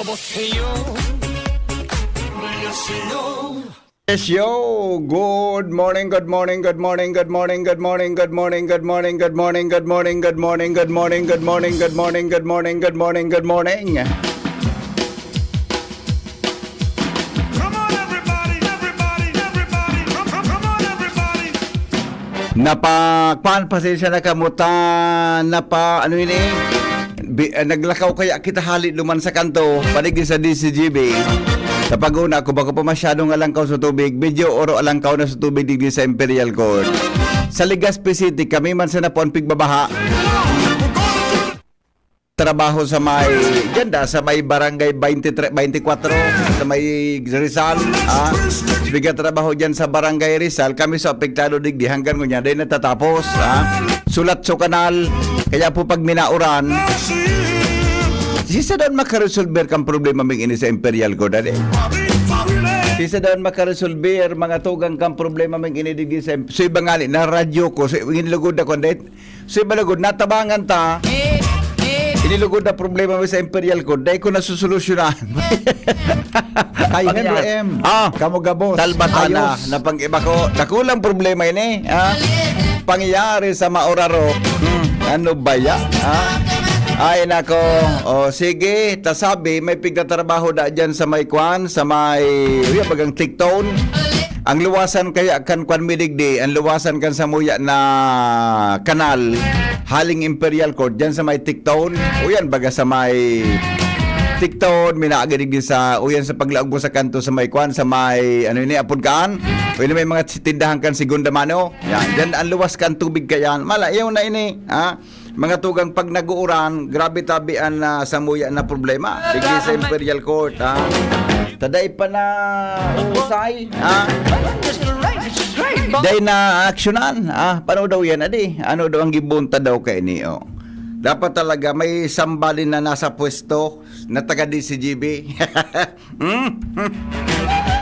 Yes, yo. Good morning, good morning, good morning, good morning, good morning, good morning, good morning, good morning, good morning, good morning, good morning, good morning, good morning, good morning, good morning, good morning. Come on, everybody, everybody, everybody. Come on, everybody. Napakpan pasensya na kamutan ano yun naglakaw kaya kita halit luman sa kanto panigin sa DCGB. Kapag una ko baka pa masyadong alangkaw sa tubig, medyo oro alangkaw na sa tubig digdi sa Imperial Court. Sa Legazpi City, kami man sa napon pigbabaha. Trabaho sa may ganda sa may barangay 23, 24 sa may Rizal. Biga trabaho dyan sa barangay Rizal, kami sa apektado digdi hanggang ngunya day natatapos. Sulat so kanal, kaya po pag minauran, sisa doon makaresolver kang problema ming ini sa Imperial Court. Sisa doon makaresolver mga tugang kang problema ming ini digdi sa so iba nga na radyo ko, so inilugod ako dahil so iba lugod, natabangan ta inilugod na problema mo sa Imperial Court dahil ko nasusolusyonan. Ay, Henry M. Kamo gabos. Talbatana na pang iba ko. Nakulang problema ini. Pangyayari sa Maoraro. Ano ba ya? Ay nako. Sige, tasabi may pigtatrabaho da dyan sa may kwan, sa may bagang Tiktone. Ang luwasan kaya kan kwan midigdi, ang luwasan kan sa muya na kanal haling Imperial Court dyan sa may Tiktone. Uyan baga sa may Tiktone, minaagadig sa uyan sa paglaog mo sa kanto sa may kwan, sa may ano ini apod kaan. Uyan may mga tindahan kan segunda mano. Yan, dyan ang luwas kan tubig kayan. Mala, ayaw na ini. Mga tugang pag nag-uuran, grabe tabian na sa muya na problema. Digdi sa Imperial Court. Taday pa na usay. Day na aksyonan. Paano daw yan, adi? Ano daw ang gibunta daw kay niyo? Dapat talaga may sambalin na nasa pwesto na taga DCGB.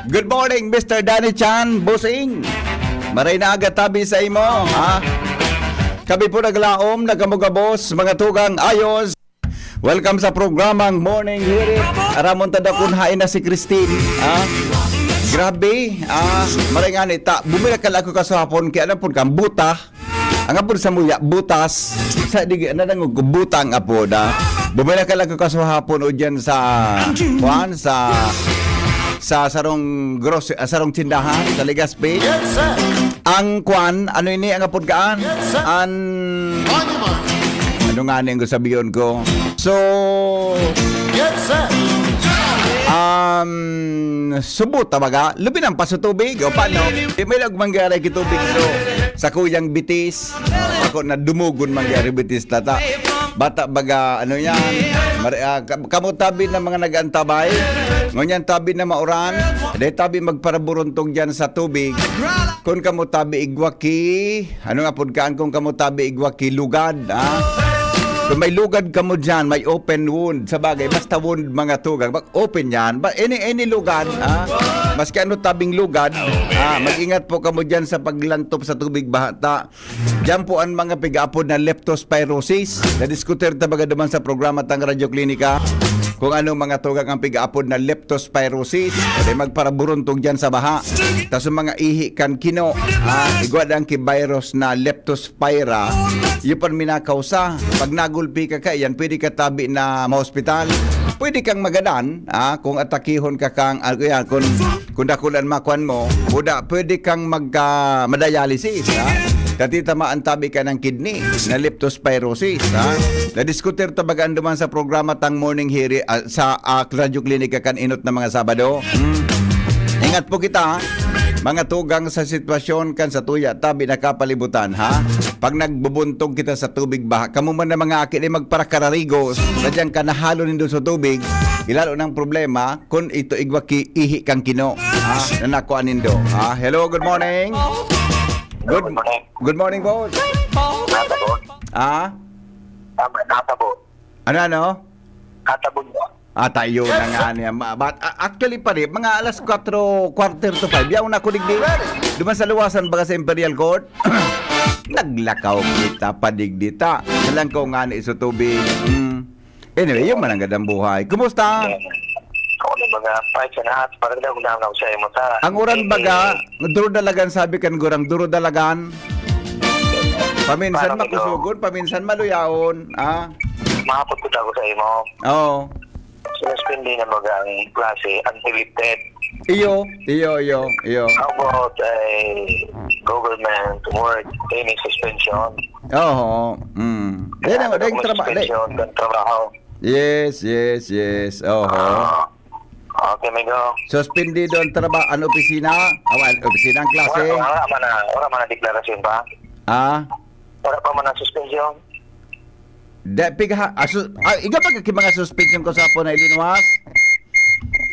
Good morning, Mr. Danny Chan, bossing. Maray na aga tabi sa imo, Kami po naglaom, nagamugabos, mga tugang ayos. Welcome sa programang Morning Hirit. Aramon tada kunhain na si Christine. Grabe. Maringan ita. Bumila ka lang ako kasahapon. Kaya na po kang buta. Ang apod sa muya, butas. Sa digi, nanangog butang apod. Bumila ka lang ako kasahapon o dyan sa Juan, sa sarong sarong tindahan sa Legazpi. Ang kwan, ano ini ang apod kaan? Ano nga nang sabihin ko? So, subot tabaga, lubi ng paso tubig o paano? May nagmangyari kitubig so sa kuyang bitis. Ako na dumugon mangyari bitis tata. Bata baga ano yan? Kamutabi ng mga nag-antabay. Ngunyan tabi na mauran. Dahil tabi magparaburuntong dyan sa tubig. Kung kamutabi igwaki, ano nga pudkaan kung kamutabi igwaki lugad, Kung may lugad ka mo dyan, may open wound. Sa bagay, basta wound mga tugang. Open yan. Any lugad, maski ano tabing lugad, mag-ingat po ka mo dyan sa paglantop sa tubig bahata. Diyan po ang mga pig-apod na leptospirosis. Na-diskuter tabaga naman sa programa tang Radyo Klinika. Kung ano mga tugang ang pig-apod na leptospirosis. Kasi magparaburuntog dyan sa baha. Tapos mga ihi kan kino, igwad ang virus na leptospira. Yung pan minakausa. Pag nagulpi ka yan, pwede ka tabi na ma-hospital. Pwede kang magadan, kung atakihon ka kang, kung dakulan makuan mo, pwede kang madialysis, Dati tamaan tabi ka ng kidney na leptospirosis. Na-diskuter tabagaan duman sa programa tang Morning Hiri sa Radyo Klinika kan inot na mga Sabado. Ingat po kita, mga tugang sa sitwasyon kan sa tuya tabi na kapalibutan, Pag nagbubuntog kita sa tubig baha, kamo man na mga akin ay magparakararigos, sadyang ka nahalo nindo sa tubig, ilalo ng problema kung ito igwaki ihi kang kino, na nakuan nindo. Hello, good morning. Good morning, boss. Natabo. Ano? Katabon mo. Tayo na nga niya. But actually pa rin, mga alas 4, quarter to 5, yaw na kuligdig. Duman sa luwasan baga sa Imperial Court. Naglakaw kita, padigdita. Nalang ko nga na iso tubig. Anyway, yung mananggad ang buhay. Kumusta? baga, fight sa nahat, para daw gudam na ko sa imo ta. Ang uran baga, duro dalagan sabi kan gurang, duro dalagan. Paminsan Paano, amigo? makusugod, paminsan maluyaon. Mahapot ko ko sa imo. Oo. Sinuspindi na baga ang klase until lifted. Iyo. How about government work, any suspension? Oo. Yan ang dahil trabaho. Suspension, dan trabaho. Yes. Oo. Okay, amigo. Suspendido ang trabaho. Ano opisina? Opisina ang klase. Wala man na deklarasyon ba? Wala pa man na suspension? Iga pa mga suspension ko sa po na ilinuwas?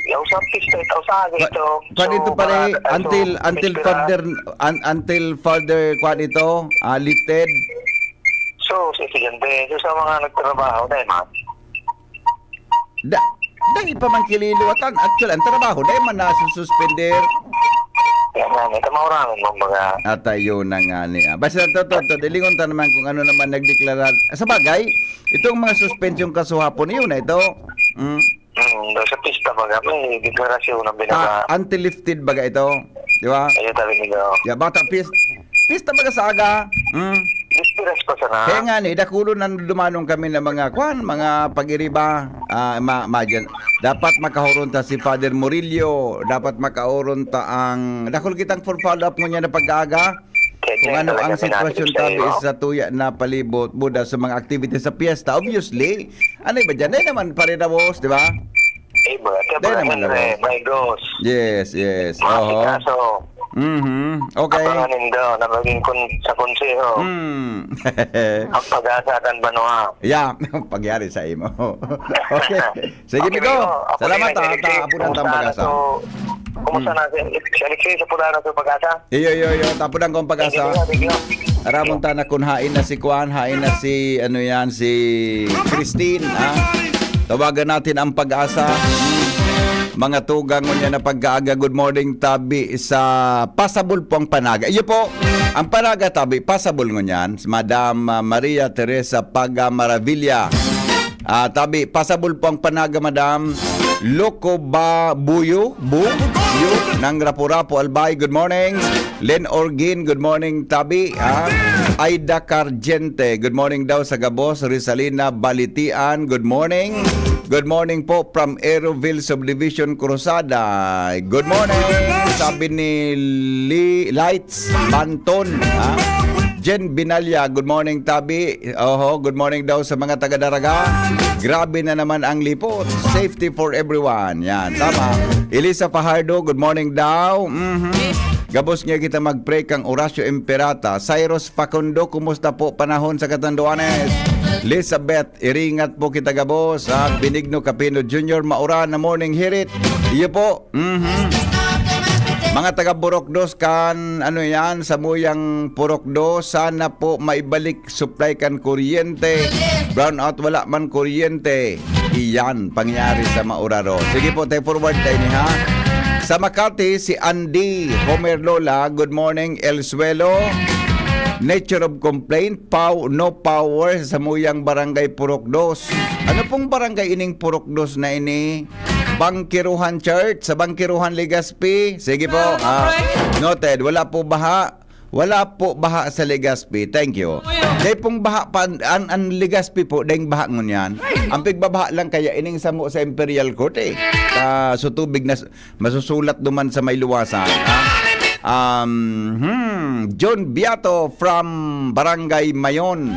Yung sa pista ito sa ito. Kwan ito pare until further kwan ito lifted. So, estudyante, so sa mga nagtrabaho dahil man. Dahil pa man kililiwatan. Actually, ang trabaho dahil man nasususpender. Yan nga, ito mauraman mo mga. At ayun na nga niya. Basta to, dilingon ta naman kung ano naman nagdeklara. Sa bagay, itong mga suspension kasuhapon, yun na ito. Sa pista baga, may deklarasyon ng binaga. Until lifted baga ito. Di ba? Ayun tabi niyo. Ya, bata, pista baga sa aga. Dispiras pa sana. Kaya nga ni, dakulo na dumanong kami ng mga mga pag-iriba. Dapat makahuron ta si Father Murillo. Dapat makahuron ta ang... Dakul kitang for follow-up mo niya na pag-aga. Kung ano ang sitwasyon tabi sa tuya na palibot Buda sa mga activities sa piyesta. Obviously, ano ba dyan? Dahil naman pa rin na boss, di ba? Kaya Henry, my ghost. Yes. Masikaso. Okay. Kapanganin daw na maging sa konseho. Ang pag-asa kan Banoa. Yeah, pagyari sa imo. Okay. Sige, Migo. Salamat apunan tang pag-asa. Kumusta natin? Si Alexei sa pula na sa pag-asa? Iyo. Tapunan ko ang pag-asa. Aramon ta na kun hain na si Juan, hain na si si Christine, Tawagan natin ang pag-asa. Mga tugang mo niya na pag-aaga. Good morning, tabi sa pasabol po ang panaga. Iyo po, ang panaga tabi, pasabol mo niyan. Madam Maria Teresa Paga Maravilla. Tabi, pasabol po ang panaga, Madam. Loco ba buyo ng Rapu-Rapu Albay, good morning. Len Orgin, good morning, tabi. Aida Cargente, good morning daw sa Gabos. Rizalina Balitian, good morning. Good morning po from Aeroville Subdivision Cruzada. Good morning. Sabi ni Lights Banton. Jen Binalya, good morning tabi. Good morning daw sa mga taga-Daraga. Grabe na naman ang lipot. Safety for everyone. Yan, tama. Elisa Fajardo, good morning daw. Gabos nga kita mag-pray kang Horacio Imperata. Cyrus Facundo, kumusta po panahon sa Catanduanes? Elizabeth, iringat po kita gabos. Benigno Capino Jr., maura na morning hirit. Iyo po. Mga taga Purokdos kan sa muyang Purokdos, sana po maibalik supply kan kuryente. Brownout wala man kuryente. Iyan pangyari sa Mauraro. Sige po, tayo forward tayo ni ha. Sa Makati, si Andy Homer Lola, good morning. El Suelo, nature of complaint, no power sa muyang barangay Purokdos. Ano pong barangay ining Purokdos na ini? Bangkiruhan Church, sa Bangkiruhan Legazpi. Sige po. Noted, wala po baha sa Legazpi. Thank you. Dahil pong baha pa, ang Legazpi po, dahil baha ngon yan. Ang pigbabaha lang kaya ining samo sa Imperial Court so tubig na masusulat duman sa may luwasan. John Biato from Barangay Mayon.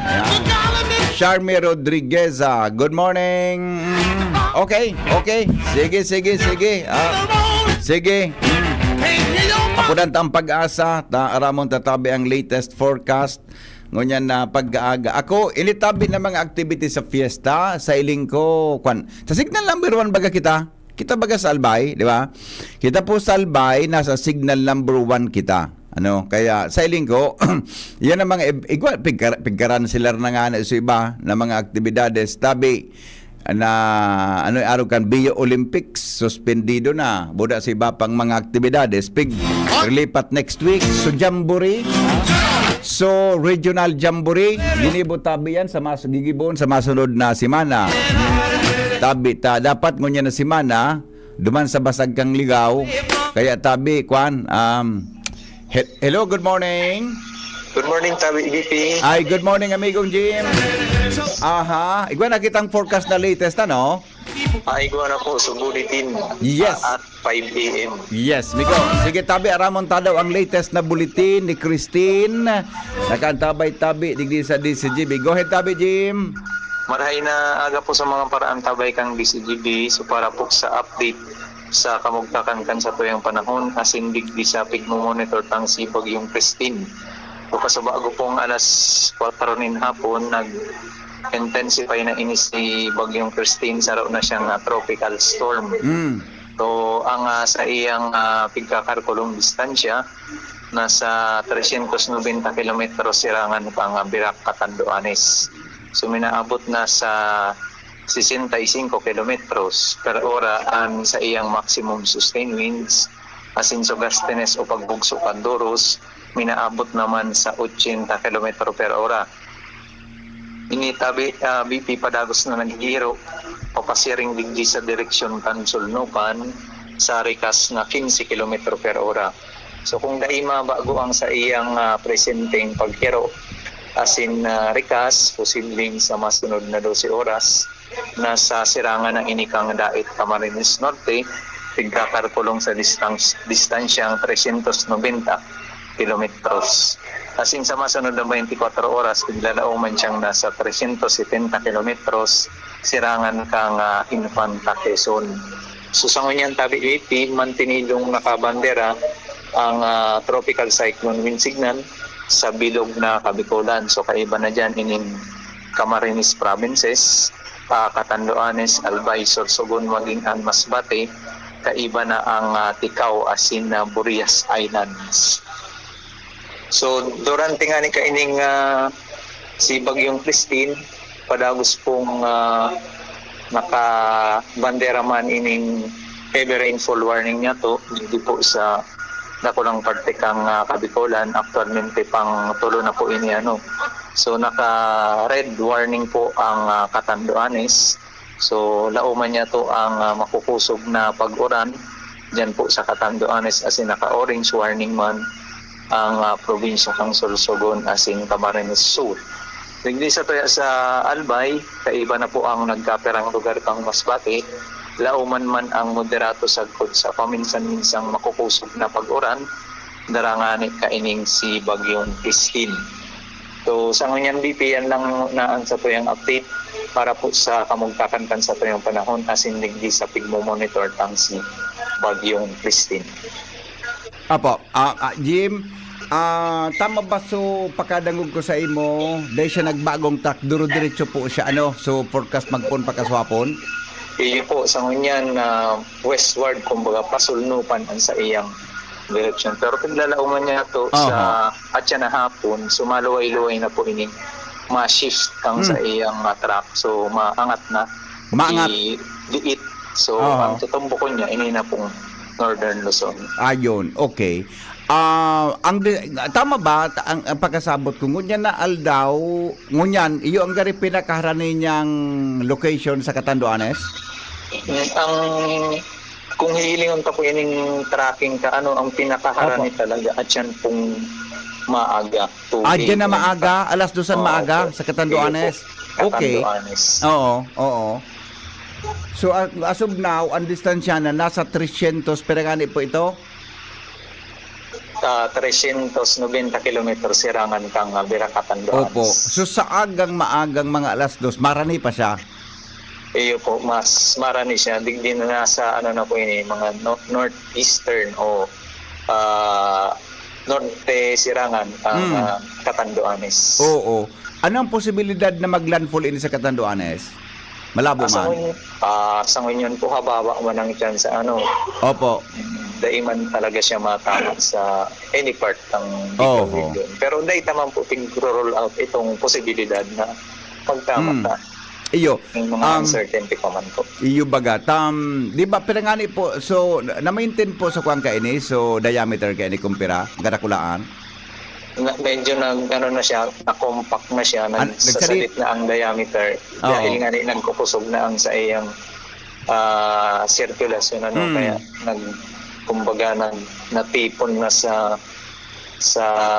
Charmy Rodriguez, good morning. Okay. Sige. Sige. Apunan ta ang pag-asa. Aramon tatabi ang latest forecast. Ngunyan na pag-aaga. Ako, ilitabi na mga activity sa fiesta. Sa iling ko, sa signal number 1 baga kita. Kita baga sa Albay, di ba? Kita po sa Albay, nasa signal number 1 kita. Kaya sa iling ko, yan ang mga, pigkaran sila na nga sa iba na mga aktibidades. Tabi, na araw kan Bio Olympics suspendido na buda sa iba pang mga aktibidades lipat next week so jamboree so regional jamboree ginibot tabi yan sa gigibon sa masunod na simana tabi dapat ngunya na simana duman sa basag kang ligaw. Kaya tabi, kwan, hello, good morning. Good morning, Tabi VP. Ay, good morning, amigong Jim. Aha, igwa na kitang forecast na latest, ano? Ay, ko na po sa bulletin Yes. at 5 a.m. Yes, Miko. Sige, tabi, aramon tadaw ang latest na bulletin ni Christine. Nakantabay-tabi, digdi sa DCGB. Go ahead, tabi, Jim. Marahay na aga po sa mga paraan tabay kang DCGB so para po sa update sa kamugtakan kan sa tuyang panahon asin digdi sa pigmo-monitor tang si Bagyong Christine. So kasabago pong alas 4 nin hapon nag-intensify na inis si Bagyong Christine sa raw na siyang tropical storm. So ang sa iyang pigkakalkulong distansya nasa 390 km sirangan pang Birak, Catanduanes. So minaabot na sa 65 kilometros per ora ang sa iyang maximum sustained winds. Asin sa Gastenes o pagbugso Pandoros, minaabot naman sa 80 kilometro per ora. Initabi BP padagos na naghihiro papasiring digdi sa direksyon Tansulnupan sa rikas na 15 kilometro per ora. So kung daima bago ang sa iyang presenteng paghiro, asin rikas, posibleng sa masunod na 12 oras, nasa sirangan ng inikang dait Camarines Norte, pigkakalkulong sa distansyang 390 kilometros. Asin sa masunod na 24 oras, piglalao man siyang nasa 370 kilometros, sirangan kang Infanta, Quezon. So sa ngunyan tabi BP, mantinilong nakabandera ang tropical cyclone wind signal sa bilog na Kabikulan. So kaiba na dyan ining Camarines Provinces, Catanduanes, Albay, Sorsogon, maging ang Masbate, kaiba na ang Ticao, asin na Burias Islands. So durante nga ni kaining si Bagyong Christine, padagos pong nakabandera man ining heavy rainfall warning niya to, hindi po sa nakulang parte kang Kabikulan, actualmente pang tulo na po ini ano. So naka red warning po ang Catanduanes. So lauman niya to ang makukusog na pag-uran diyan po sa Catanduanes, asin naka orange warning man ang probinsya kang Sorsogon, asin Camarines Sur. Digdi sa tuya sa Albay, kaiba na po ang nagkaperang lugar kang Masbate. Lauman man ang moderato sagkod sa paminsan-minsang makukusog na pag-uran, darangani kaining si Bagyong Christine. So sa ngunyan BP, yan lang naan sa tuyang update para po sa kamugtakan kan sa tuyang panahon asin digdi sa pigmo-monitor tang si Bagyong Christine. Apo, Jim, tama ba so pakadangog ko sa imo, dahil siya nagbagong tak, duro-diretso po siya, ano, so forecast magpon pakaswapon? Iyo po, sa ngunyan westward, kumbaga pasulnupan ang sa iyang direction. Pero paglalauman niya to sa atya na hapon, sumaluway-luway na po ining ma-shift kang sa iyang track. So maangat na. Maangat. Liit. So ang tutumbukon niya, ini na pong Northern Luzon. Ayun, okay. Tama ba ang pagkasabot ko ngunyan na aldaw, ngunyan iyo ang gari pinakaharani niyang location sa Catanduanes? Ang kung hihilingon pa po ining tracking ka, ano ang pinakaharani talaga at yan pong maaga. Dyan na maaga, alas 2 maaga sa Catanduanes. Okay. Catanduanes. Oo. So as of now, ang distansya na nasa 300 perangani po ito? 390 kilometers sirangan kang Birak, Catanduanes. Opo. So sa maagang mga alas 2, marani pa siya? Iyo po, mas marani siya. Digdi na nasa ano na po ini, mga northeastern o norte sirangan ang Catanduanes. Oo. Ano ang posibilidad na maglandfall ini sa Catanduanes? Malabo man? Sa ngayon po, hababa man ang chance sa ano. Opo. Daiman talaga siya matama sa any part ng region. Pero dahil naman po roll out itong posibilidad na magtama ta. Iyo. Yung mga uncertainty pa man po. Iyo baga. Di ba, pirangani po, so, na-maintain po sa kuwang kaini, so, diameter kaini kumpira, garakulaan? Medyo ano na siya, na-compact na siya, nagsasalit na ang diameter. Dahil nga nagkukusog na ang sa iyang sirkulasyon kaya kumbaga natipon na sa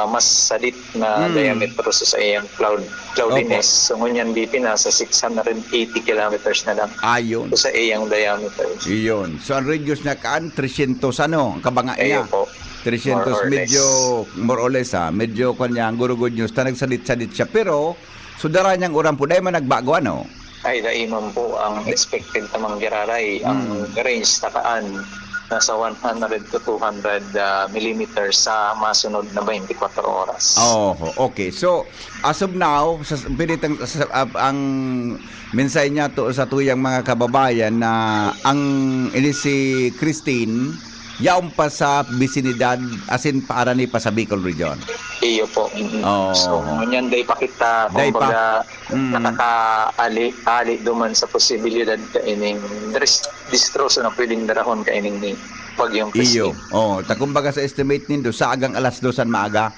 mas salit na diametro sa iyang cloudiness. So ngunyan BP nasa 680 kilometers na lang Ayon. sa iyang diameter. Iyon. So ang radius niya kaan 300 ang kabanga niya. Ayun po. 300 More or medyo more or less medyo kanya ang good news ta nagsalit-salit siya pero sudara niyang uran po dahil man nagbago ano. Ay daiman po ang expected tamang giraray ang range takaan nasa 100 to 200 millimeters sa masunod na 24 oras. Oh, okay. So, as of now, ang mensahe niya to sa tuyang mga kababayan na ang ini si Christine yaon pa sa bisinidad asin para ni pa sa Bicol region. Iyo po. Oh. So, ngunyan day pakita Day pa. kumbaga nakakaali duman sa posibilidad kaining distroso na pwedeng darahon kaining ni Bagyong Iyo. Christine. Oh, takumbaga sa estimate nindo sa agang alas 2 maaga.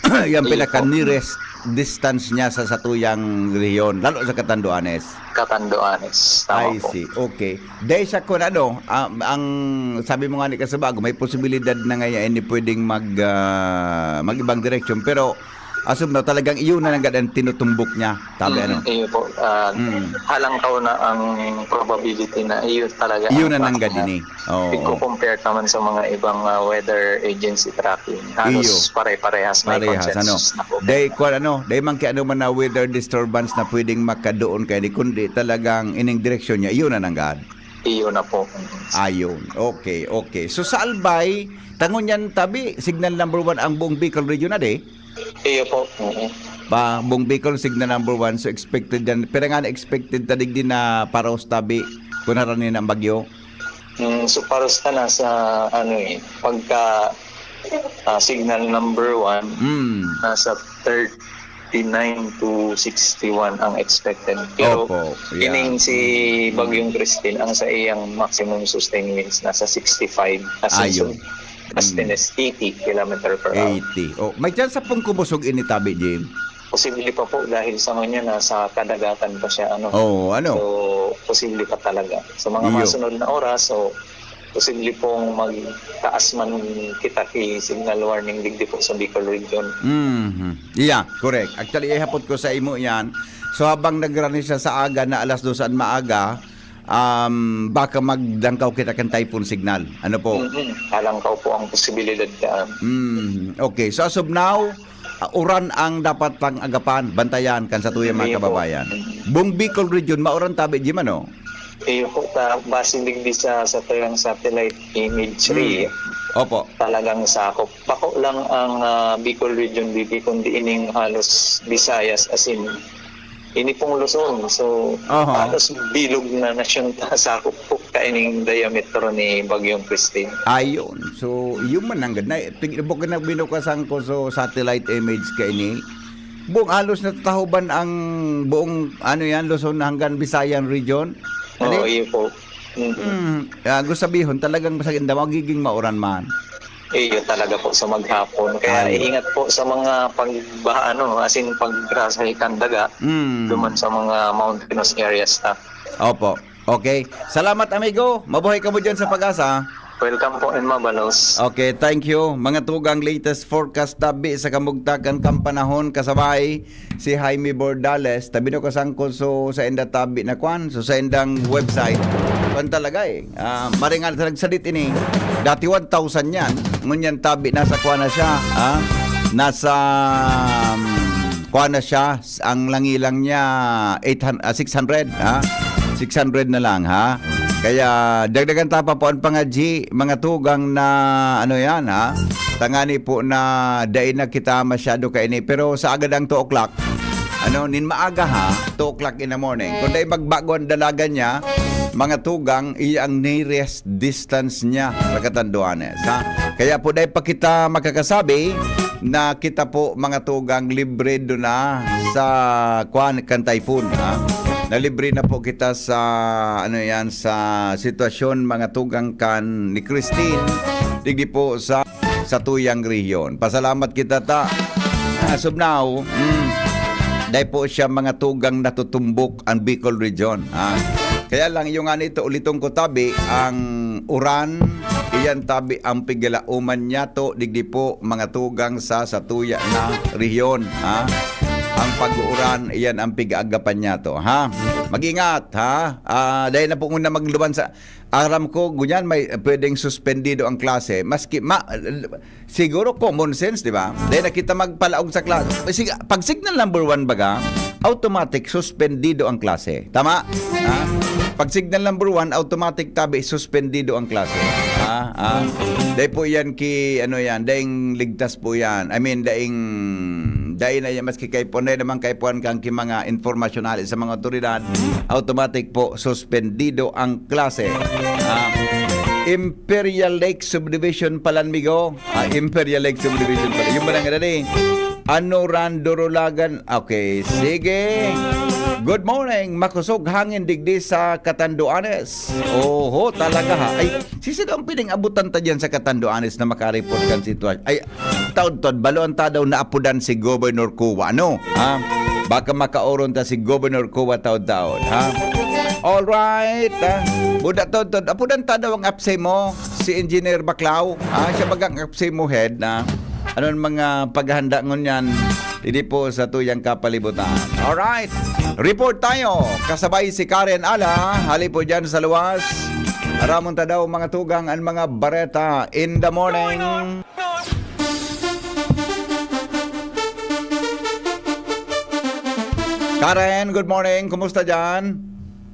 Yan pinaka nearest distance niya sa satuyang rehiyon lalo sa Catanduanes. Catanduanes. Tama I po. see. Okay. Dahil sa kun ang sabi mo nga ni Kasabago, may posibilidad na ngayon ni pwedeng mag-ibang direction pero asum na talagang iyon na lang tinutumbok niya. Tabi ano? Iyo po. Halang taon na ang probability na iyo talaga. Iyon na ang nang gadini. Oo. i-compare naman sa mga ibang weather agency tracking. Halos Iyo. pare-parehas may Parehas consensus na po. Dahil man kay ano man na weather disturbance na pwedeng makadoon kay di kundi talagang ining direksyon niya iyon na nang gad. Iyo na po. Ayon. Okay. So sa Albay, tangon yan tabi, signal number 1 ang buong Bicol region na de. Iyo po. Pa buong Bicol signal number 1 so expected yan pero nga expected tadig din na paros tabi kunaran ni ng bagyo. So paros ka na sa pagka signal number 1 nasa 39 to 61 ang expected. Pero Opo, yeah. ining si Bagyong Christine ang sa iyang maximum sustained winds nasa 65 Ayun. Sustained 80 km per hour. 80. Oh, may chance sa pong kumusog ini tabi Jim. Posible pa po dahil sa kanya nasa kadagatan pa siya Oh, ano? So posible pa talaga sa mga Iyo. masunod na oras. So posible pong magtaas man kita kay signal warning digdi po sa Bicol region. Yeah, correct. Actually ihapot ko sa imo yan. So habang nagrani siya sa aga na alas 2 maaga, baka magdangkaw kita kan typhoon signal. Ano po? Halangkaw po ang posibilidad dyan. Okay, so as of now, uran ang dapat pang agapan, bantayan kan sa tuyang mga Iyo po. kababayan. Buong Bicol region, mauran tabi Jim ano? Po, base digdi sa tayong satellite imagery, Opo. talagang sakop. Bako lang ang Bicol region dito, kundi ining halos Visayas as in ini pong Luzon. So, halos bilog na nasyon sakop po kaining diametro ni Bagyong Christine. Ayon. So, yun man ang ganda. Tigibok na binukasan ko so satellite image ka ini. Buong halos natatahuban ang buong Luzon hanggang Visayan region. Oo, iyo po. Gusto sabihin, talagang masaganda, magiging mauran man. Iyo talaga po sa maghapon. Kaya iingat po sa mga pagbaha, as in paggrasa kandaga, duman sa mga mountainous areas na. Opo. Okay. Salamat, amigo. Mabuhay ka mo dyan sa Pag-asa. Welcome po in Mabalos. Okay, thank you. Mga tugang latest forecast tabi sa kamugtakan kang panahon kasabay si Jaime Bordales. Tabi no kasangko so sa enda tabi na kwan. So sa endang website. Kwan talaga maringal sa nagsalit ini. Dati 1,000 yan. Ngunyan tabi nasa kwan na siya. Nasa kwan na siya. Ang langilang niya 600. 600 na lang ha. Kaya dagdagan tapa po ang pangadji mga tugang na tangani po na dahil na kita masyado kaini pero sa agadang 2 o'clock nin maaga 2 o'clock in the morning kung dahil magbago ang dalaga niya mga tugang iyang nearest distance niya sa Catanduanes kaya po dahil pa kita makakasabi na kita po mga tugang libre do na sa kan typhoon nalibre na po kita sa sa sitwasyon mga tugang kan ni Christine digdi po sa tuyang rehiyon. Pasalamat kita ta. As of now, dahil po siya mga tugang natutumbok ang Bicol region. Kaya lang yung nga nito ulitong ko tabi ang uran iyan tabi ang pigalauman niya to digdi po mga tugang sa satuya na rehiyon ha. Ang pag-uuran iyan ang pigaagapan niya to ha. Mag-ingat ha. Dahil na po muna magluban sa aram ko ganyan may pwedeng suspendido ang klase maski siguro common sense di ba? Dahil na kita magpalaog sa klase. Pag signal number 1 baga automatic suspendido ang klase. Tama? Ha? Pag signal number 1, automatic tabi suspendido ang klase. Dahil po yan ano yan, daing ligtas po yan. I mean, daing na yan, maski kay po na naman kay po kang mga informasyonal sa mga otoridad, automatic po suspendido ang klase. Imperial Lake Subdivision Palanmigo. Imperial Lake Subdivision pala. Yung ba lang Anoran Dorolagan. Okay, sige. Good morning, makusog hangin digdi sa Catanduanes. Oho, talaga ha. Ay, sisi daw ang piling abutan ta dyan sa Catanduanes na makareport kan sitwasyon. Ay, taod-taod, baloan ta daw na apudan si Governor Cuba. Ano? Ha? Baka makaoron ta si Governor Cuba taod-taod. Ha? Alright. Buda taod-taod, apudan ta daw ang apse mo, si Engineer Baclao. Siya bagang apse mo head na anong mga paghahanda ngon yan hindi po sa tuyang kapalibutan. Alright, report tayo. Kasabay si Karen Ala. Hali po dyan sa luwas. Aramon ta daw mga tugang ang mga bareta in the morning. Karen, good morning. Kumusta dyan?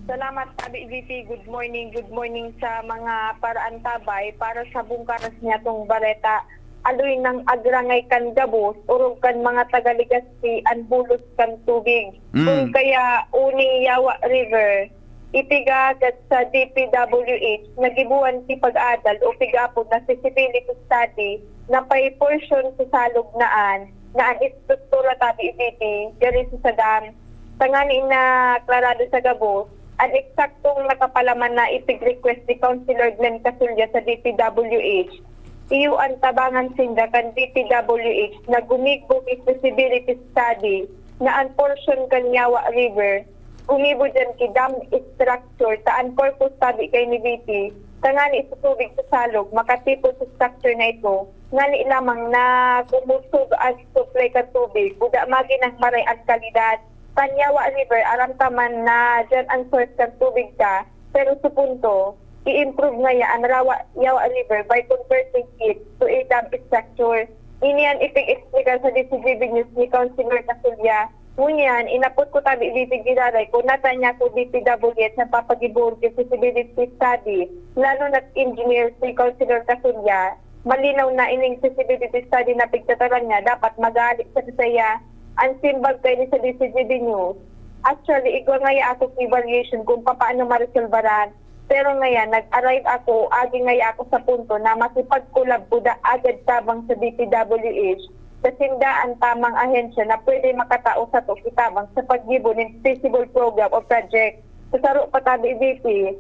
Salamat Tabi VP. Good morning sa mga paraan tabay para sa bungkaras niya tong bareta. Aloy ng agrangay kan gabos, urog kan mga tagaligaspi, anbulos kan tubig. Kung kaya uni Yawa River, ipigagat sa DPWH, nagibuan si pag-adal o pigapod na feasibility study na pay portion sa salog naan na ang istruktura Tabi VP, gari sa dam. Tangani na klarado sa gabos, ang eksaktong nakapalaman na ipig-request ni Councilor Glenn Casulya sa DPWH, iyo ang tabangan sinda kan DPWH na gumigbo feasibility study na ang portion kan Yawa River gumibo dyan ki dam structure taan purpose tabi kay ni VP tangani sa tubig sa salog makatipos sa structure na ito ngani lamang na kumusog ang supply kan tubig buda magi ng maray ang kalidad kan Yawa River aram taman na dyan ang source kan tubig ka pero sa punto i-improve nga yan Yawa River by converting it to a dam structure. Iniyan ipig-explican sa DCGB News ni Councilor Casulya. Ngunyan, inapot ko tabi ibig giraray kung natanya ko DPWH na papagibur feasibility study, lalo na't engineer si Councilor Casulya, malinaw na ining feasibility study na pigtataran niya, dapat mag-alik sa saya ang simbag kayo sa DCGB News. Actually, igwa nga ako evaluation kung paano ma-resolveran. Pero ngayon, nag-arrive ako, agi ngayon ako sa punto na makipag-collab po da agad tabang sa DPWH sa sindaan tamang ahensya na pwede makatao sa to kitabang sa paggibo ng feasible program o project. Sa saro pa tabi VP,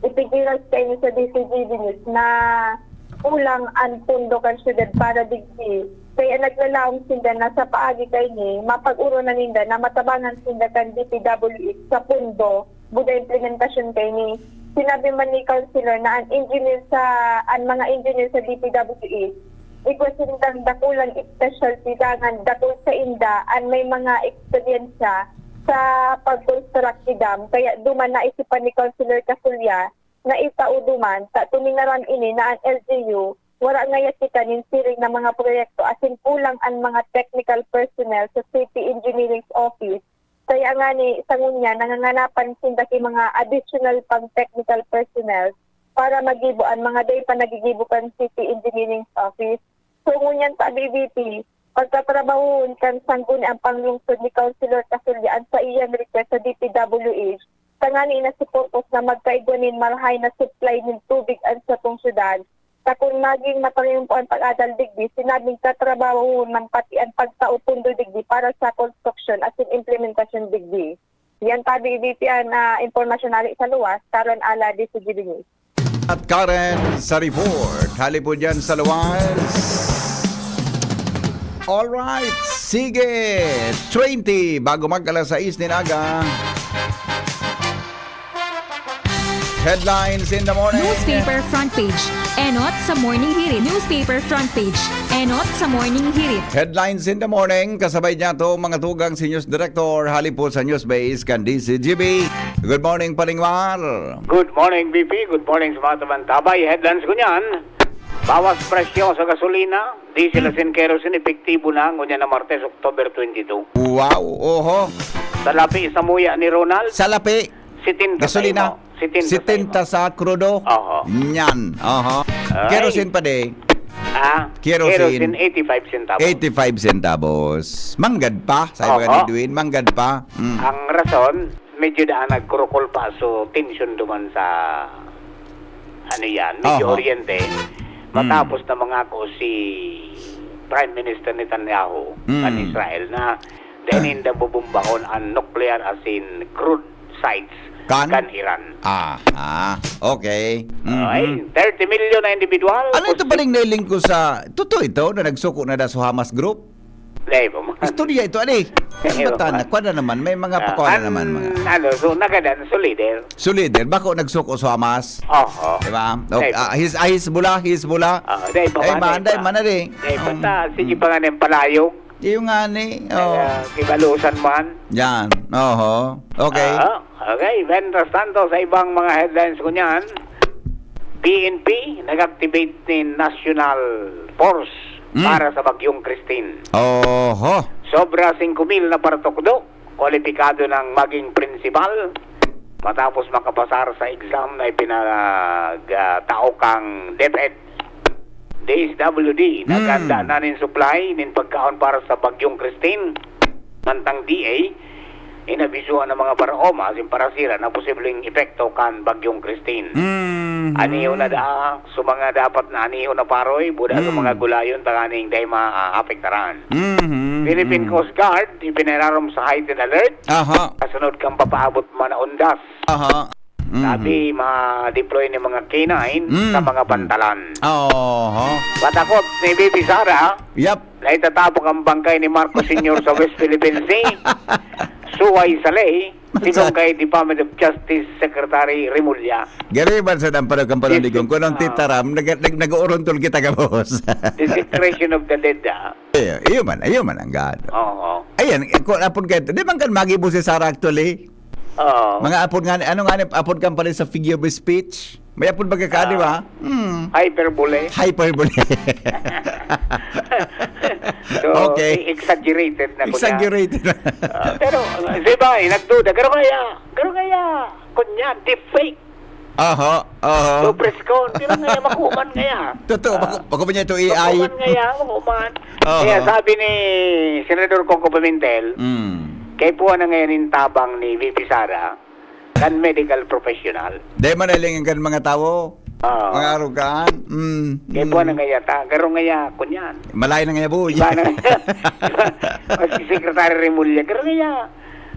ipigilas kayo sa DCGB News na kulang ang pundo kan syudad para digdi. Kaya naglalaong sinda na sa paagi kayo ni, mapag-uro na ninda na matabangan sinda kan DPWH sa pundo, buda implementasyon kayo ni. Sinabi man ni Councilor na ang mga engineer sa DPWH, ikwasin dakulang specialty dangan dakul sa inda ang may mga eksperyensya sa pag-construct ni dam. Kaya duman na isipan ni Councilor Casulya na itauduman sa tumingaran ini na ang LGU wala nga yasika ninsiring na mga proyekto asin kulang ang mga technical personnel sa City Engineering Office. Kaya nga ni sangunya nanganganapan sindaki mga additional pang technical personnel para magibo ang mga day pa nagigibo kan City Engineering Office. So ngunyan sa BVP, pagkatrabahon kan sangguni ang panglungsod ni Councilor Casulya sa iyang request sa DPWH, tangani na si purpose na magkaigwanin marhay na supply ng tubig ang sa tong syudad. Kung maging matalino po ang pag-adal digdi, sinabing katrabaho man pati ang pagtaupundo digdi para sa construction at implementasyon digdi. Yan tabi ibitian na impormasyon nali sa luwas, Karen Ala, DCGB News. At Karen sa report, hali po dyan sa luwas. Alright, sige, 20 bago mag-alas 6 ninaga. Headlines in the morning. Newspaper front page. Enot sa morning hirit. Newspaper front page. Enot sa morning hirit. Headlines in the morning. Kasabay niya to mga tugang si News Director halipod sa News Base kan DCGB. Good morning, Palingwar. Good morning, BP. Good morning sa mga tabantabay. Headlines ko niyan. Bawas presyo sa gasolina. Diesel at kerosene epektibo na ngunyan na Martes, October 22. Wow, oho. Sa lapi sa muya ni Ronald. Salapi. Sitinta Gasolina. Sitinta sa krudo. Oho. Nyan. Oho. Ay. Kerosene pa de. Kerosene 85 centavos. 85 centavos. Manggad pa. Sa iba Oho. ni Edwin. Manggad pa. Mm. Ang rason, medyo daan nagkurukol pa so tension duman sa ano yan, medyo Oho. oriente. Matapos na mangako si Prime Minister Netanyahu ng Israel na dahil bubumbaon ang nuclear as in crude sites Kan? Iran. Okay. Ay, 30 million na individual. Ano ito paling nailing ko sa... Totoo ito na nagsuko na sa Hamas Group? Dahil po man. Istorya ito, ano Bata na, kwa na naman, may mga pakwa na naman. Mga. So nagadan, so leader. So leader, bako nagsuko sa Hamas? Oo. Diba? Dahil Hizbullah. Dahil pa man. Day man na rin. Dahil basta, sige pa nga ng palayong. Yung nga ni. Oh. Kibalusan man. Yan. Oho. Okay. Okay, mientras tanto sa ibang mga headlines ko niyan, PNP nag-activate ni National Force para sa Bagyong Christine. Oho. Sobra 5,000 na partokdo, kwalipikado ng maging principal matapos makapasar sa exam na ipinagtao kang DepEd. DSWD, naganda na nin supply nin pagkaon para sa Bagyong Christine. Mantang DA, inabisuan ng mga paraoma sin parasira na posibleng epekto kan Bagyong Christine. Aniho na so mga dapat na aniho na paroy, buda sa mga gulayon tanganing dahil maapektaran. Philippine Coast Guard, ipinararom sa heightened alert. Aha. Kasunod kang papaabot man na undas. Aha. Sabi, ma-deploy ni mga K9 sa mga pantalan. Oho. Patakot ni Bibi Sara, Yep. na itatapok ang bangkay ni Marcos Sr. sa West Philippine Sea. Suway sa lay, sinungkay Department of Justice Secretary Remulla. Gariban sa damparo kang panundigong. Kung nung titaram, nag-uorontol kita ka, boss. Desecration of the dead. Iyo man ang gado. Oo. Ayan, kung apod ka, di man kan magibo si Sarah actually? Oo. Mga apod nga, ano nga, apod ka pala sa figure of speech? May apod ba ka, di ba? Hyperbole. Hyperbole. So, Okay. exaggerated na kunya. Exaggerated. Pero, diba, nagduda. Garo kaya, kunya, deepfake. Oho. So, press con, pero ngaya makuman ngaya. Totoo, bako ba niya ito AI? Makuman. Oo. Kaya sabi ni Senador Coco Pimentel, kay po na ngayon yung tabang ni VP Sara, kan medical professional. Di man nalingan kan mga tao. Oo. Mga arugaan. Kay po na ngaya ta, garo ngaya, kunyan. Malay na nga po. Iba na, si Secretary Remulla, garo ngaya,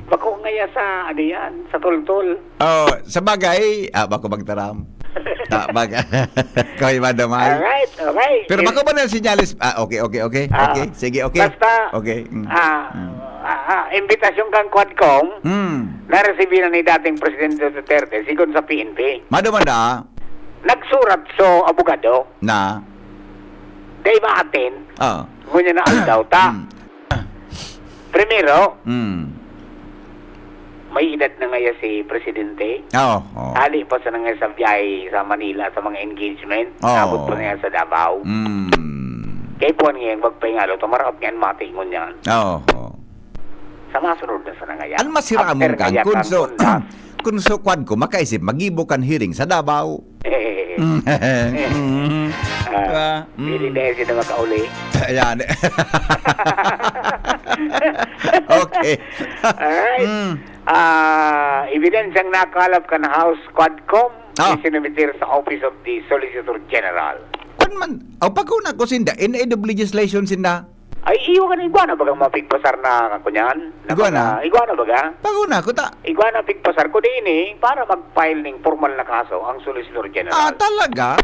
bako ngaya sa, ano yan, sa tultul. Oh, sa bagay, bako magtaram. Bagay. Kau iba damay. Alright, okay. Pero bako ba na sinyalis? Okay. Okay, sige, okay. Basta, Okay. imbitasyon kang Quadcom, na-receive na ni dating Presidente Duterte, sigon sa PNP. Madumanda Nagsurat so abogado, na day maatin, ngunya na daw ta. Primero, may edad na ngaya si Presidente. Ali pa sa nga sa biyahe sa Manila sa mga engagement. Abot pa niya sa Davao. Kaya po ngayon, magpahingalo, tumarap ngayon, matingon yan. Sa masunod na sa nangayan. An masira mo kang kunso kwad ko makaisip magibo kan hearing sa Davao. Pili dahil sila makauli. Ayan. Okay. Alright. Ebidensyang nakalap ka na House Quadcom, isinumitir sa Office of the Solicitor General. Kung man, pagkuna ko sinda, NAW legislation sinda. Ay, iyo ka na iguana bagang mapigpasar na kunyan? Iguana? Iguana baga? Pagkuna ko ta. Iguana pigpasar ko din para mag-file ng formal na kaso ang Solicitor General. Talaga?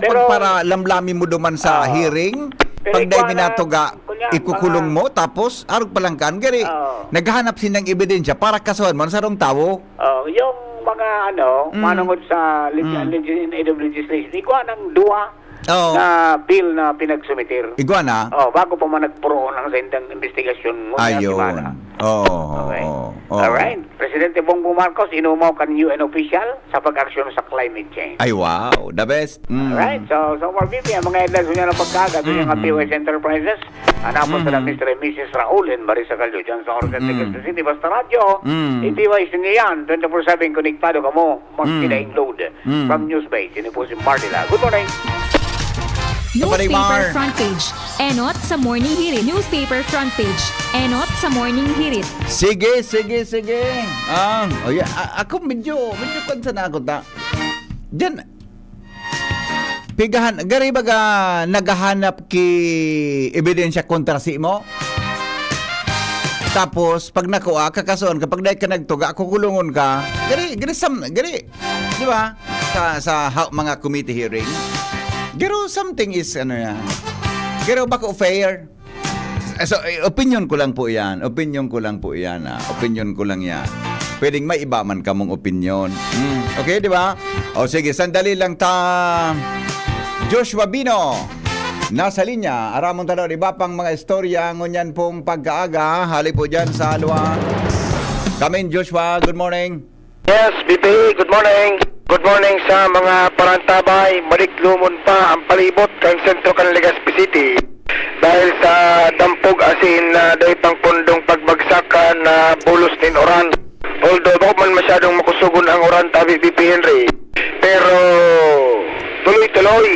Pero, para lamlamin mo duman sa hearing, pag dahil minatoga, ikukulong mo, tapos arog palangkan, gari, naghahanap sinang ebidensya para kasuhan mo sa rong tao. Yung mga manungod sa legislation, ikuha ng duwa Oh, na bill na pinagsumitir. iguana. Bago pa man nagpuroon ang sendang investigasyon mo. Ayun. Oh, Okay. oh. Alright. Presidente Bongbong Marcos, inumaw kan UN official sa pag-aksyon sa climate change. Ay, wow. The best. Alright, so for BP, ang mga headlines niya ng pagkagat, yung POS Enterprises, hanapon sila Mr. and Mrs. Raul and Marisa Calio dyan sa Organ Legazpi City. Basta radyo, itiwais nyo yan, 24/7 konektado ka mo, magkinaing load from Newsbase. Yun po si Martila. Good morning. Kapatid Newspaper Mar. front page. Enot sa morning hirit. Newspaper front page. Enot sa morning hirit. Sige. Ako medyo kansa na ako ta. Diyan, pigahan, gari baga naghahanap ki ebidensya kontra si mo? Tapos, pag nakuha, kakasuon, kapag dahil ka nagtuga, kukulungon ka, gari, di ba? Mga committee hearing, garo something is, garo bako fair. So, opinion ko lang po yan. Opinion ko lang yan. Pwedeng may iba man kamong opinion. Okay, di ba? O sige, sandali lang ta. Joshua Bino, nasa linya. Aramon tanaw, iba pang mga istorya ngunyan pong pagkaaga. Hali po dyan sa Alwa. Come in, Joshua. Good morning. Yes, BP, good morning. Good morning sa mga parantabay. Maliglumun pa ang palibot kang sentro kan Legazpi City. Dahil sa dampog asin na dahil pang pundong pagbagsakan na bulos nin oran. Although bako man masyadong makusugon ang oran tabi BP Henry. Pero tuloy-tuloy.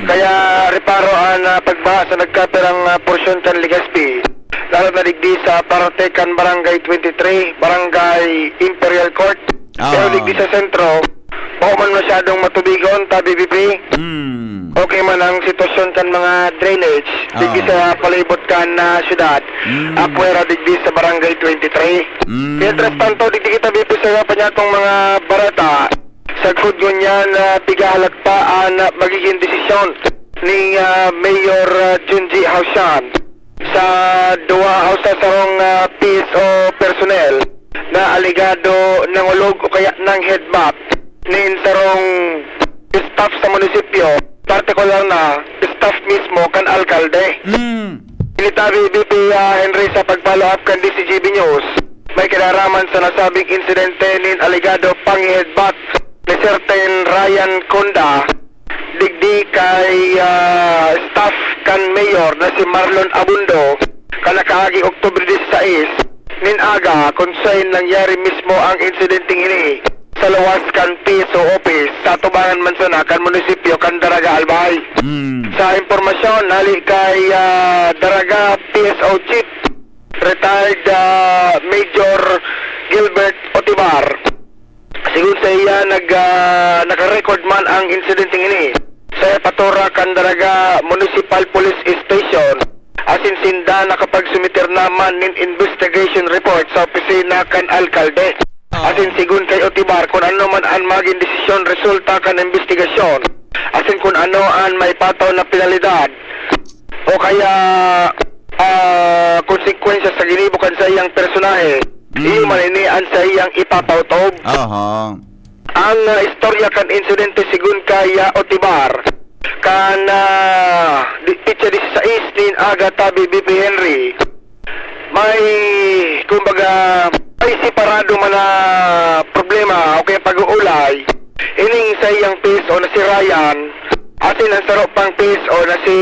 Kaya reparoan na pagbaha sa nagkaperang porsyon kan Legazpi. Lalo na digdi sa Paratecan Barangay 23, Barangay Imperial Court. Pero digdi sa sentro, bako man masyadong matubigon tabi BP. Okay man ang sitwasyon kan mga drainage digdi sa palibot kan na syudad. Apuera digdi sa Barangay 23. Mientras tanto digdi kita BP sa panyatong mga barata. Sagod ganyan na pigahalagpaan na magiging desisyon ni Mayor Junji Haushan sa duwa o sa sarong PSO personnel na aligado ng ulog o kaya ng headbutt nin sarong staff sa munisipyo, partikular na staff mismo kan alkalde. Initabi BP Henry sa pag-follow up kan DCGB News, may kinaraman sa nasabing insidente nin aligado pang-headbutt ni certain Ryan Conda digdi kay staff kan mayor na si Marlon Abundo kanakaagi Oktubre 16 nin aga kung saan nangyari mismo ang insidenteng ini sa luwas kan PSO office sa tubangan mansana kan munisipyo kan Daraga Albay. Sa impormasyon hali kay Daraga PSO Chief retired Major Gilbert Otibar. Sigun sa iya naka-record man ang insidenteng ini sa Patora Candaraga Municipal Police Station. Asin sinda nakapagsumitir naman nin investigation report sa opisina kan alkalde. Asin sigun kay Otibar kung ano man ang maging desisyon resulta kan investigasyon. Asin kung ano ang may pataw na penalidad o kaya konsekwensya sa ginibukan sa iyang personahe. Iyo maninian sa iyang ipapautob. Ang istorya kan insidente sigun kay Otibar kan pitsa 16 nin aga tabi BP Henry may kumbaga may separado man na problema o kaya pag-uulay ining sa iyang PSO na si Ryan asin ang sarap pang PSO na si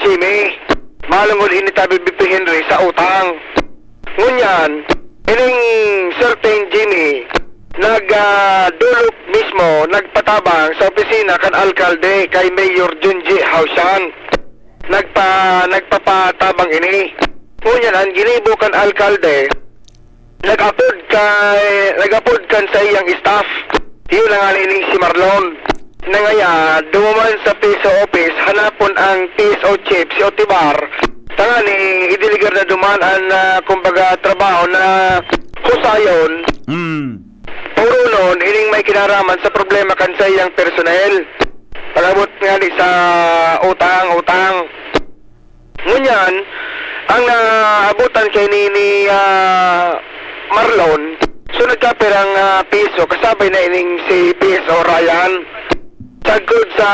Jimmy malungod ini tabi BP Henry sa utang. Ngunyan ining certain Jimmy nagdulog mismo, nagpatabang sa opisina kan alkalde kay Mayor Junji Haushan. Nagpapatabang ini. Ngunyan ang ginibo kan alkalde, nag-upload kan sa iyang staff. Iyon lang ining si Marlon. Nangaya, dumaman sa PSO office, hanapon ang PSO chief si Otibar. Tangani, idiligar na dumaan kumbaga trabaho na husayon. Puro noon, ining may kinaraman sa problema kan sa iyang personnel. Pagabot nga di sa utang. Ngunyan, ang naabutan kay ni Marlon, Sunod ka pirang piso, kasabay na ining si PSO Ryan. Sagod sa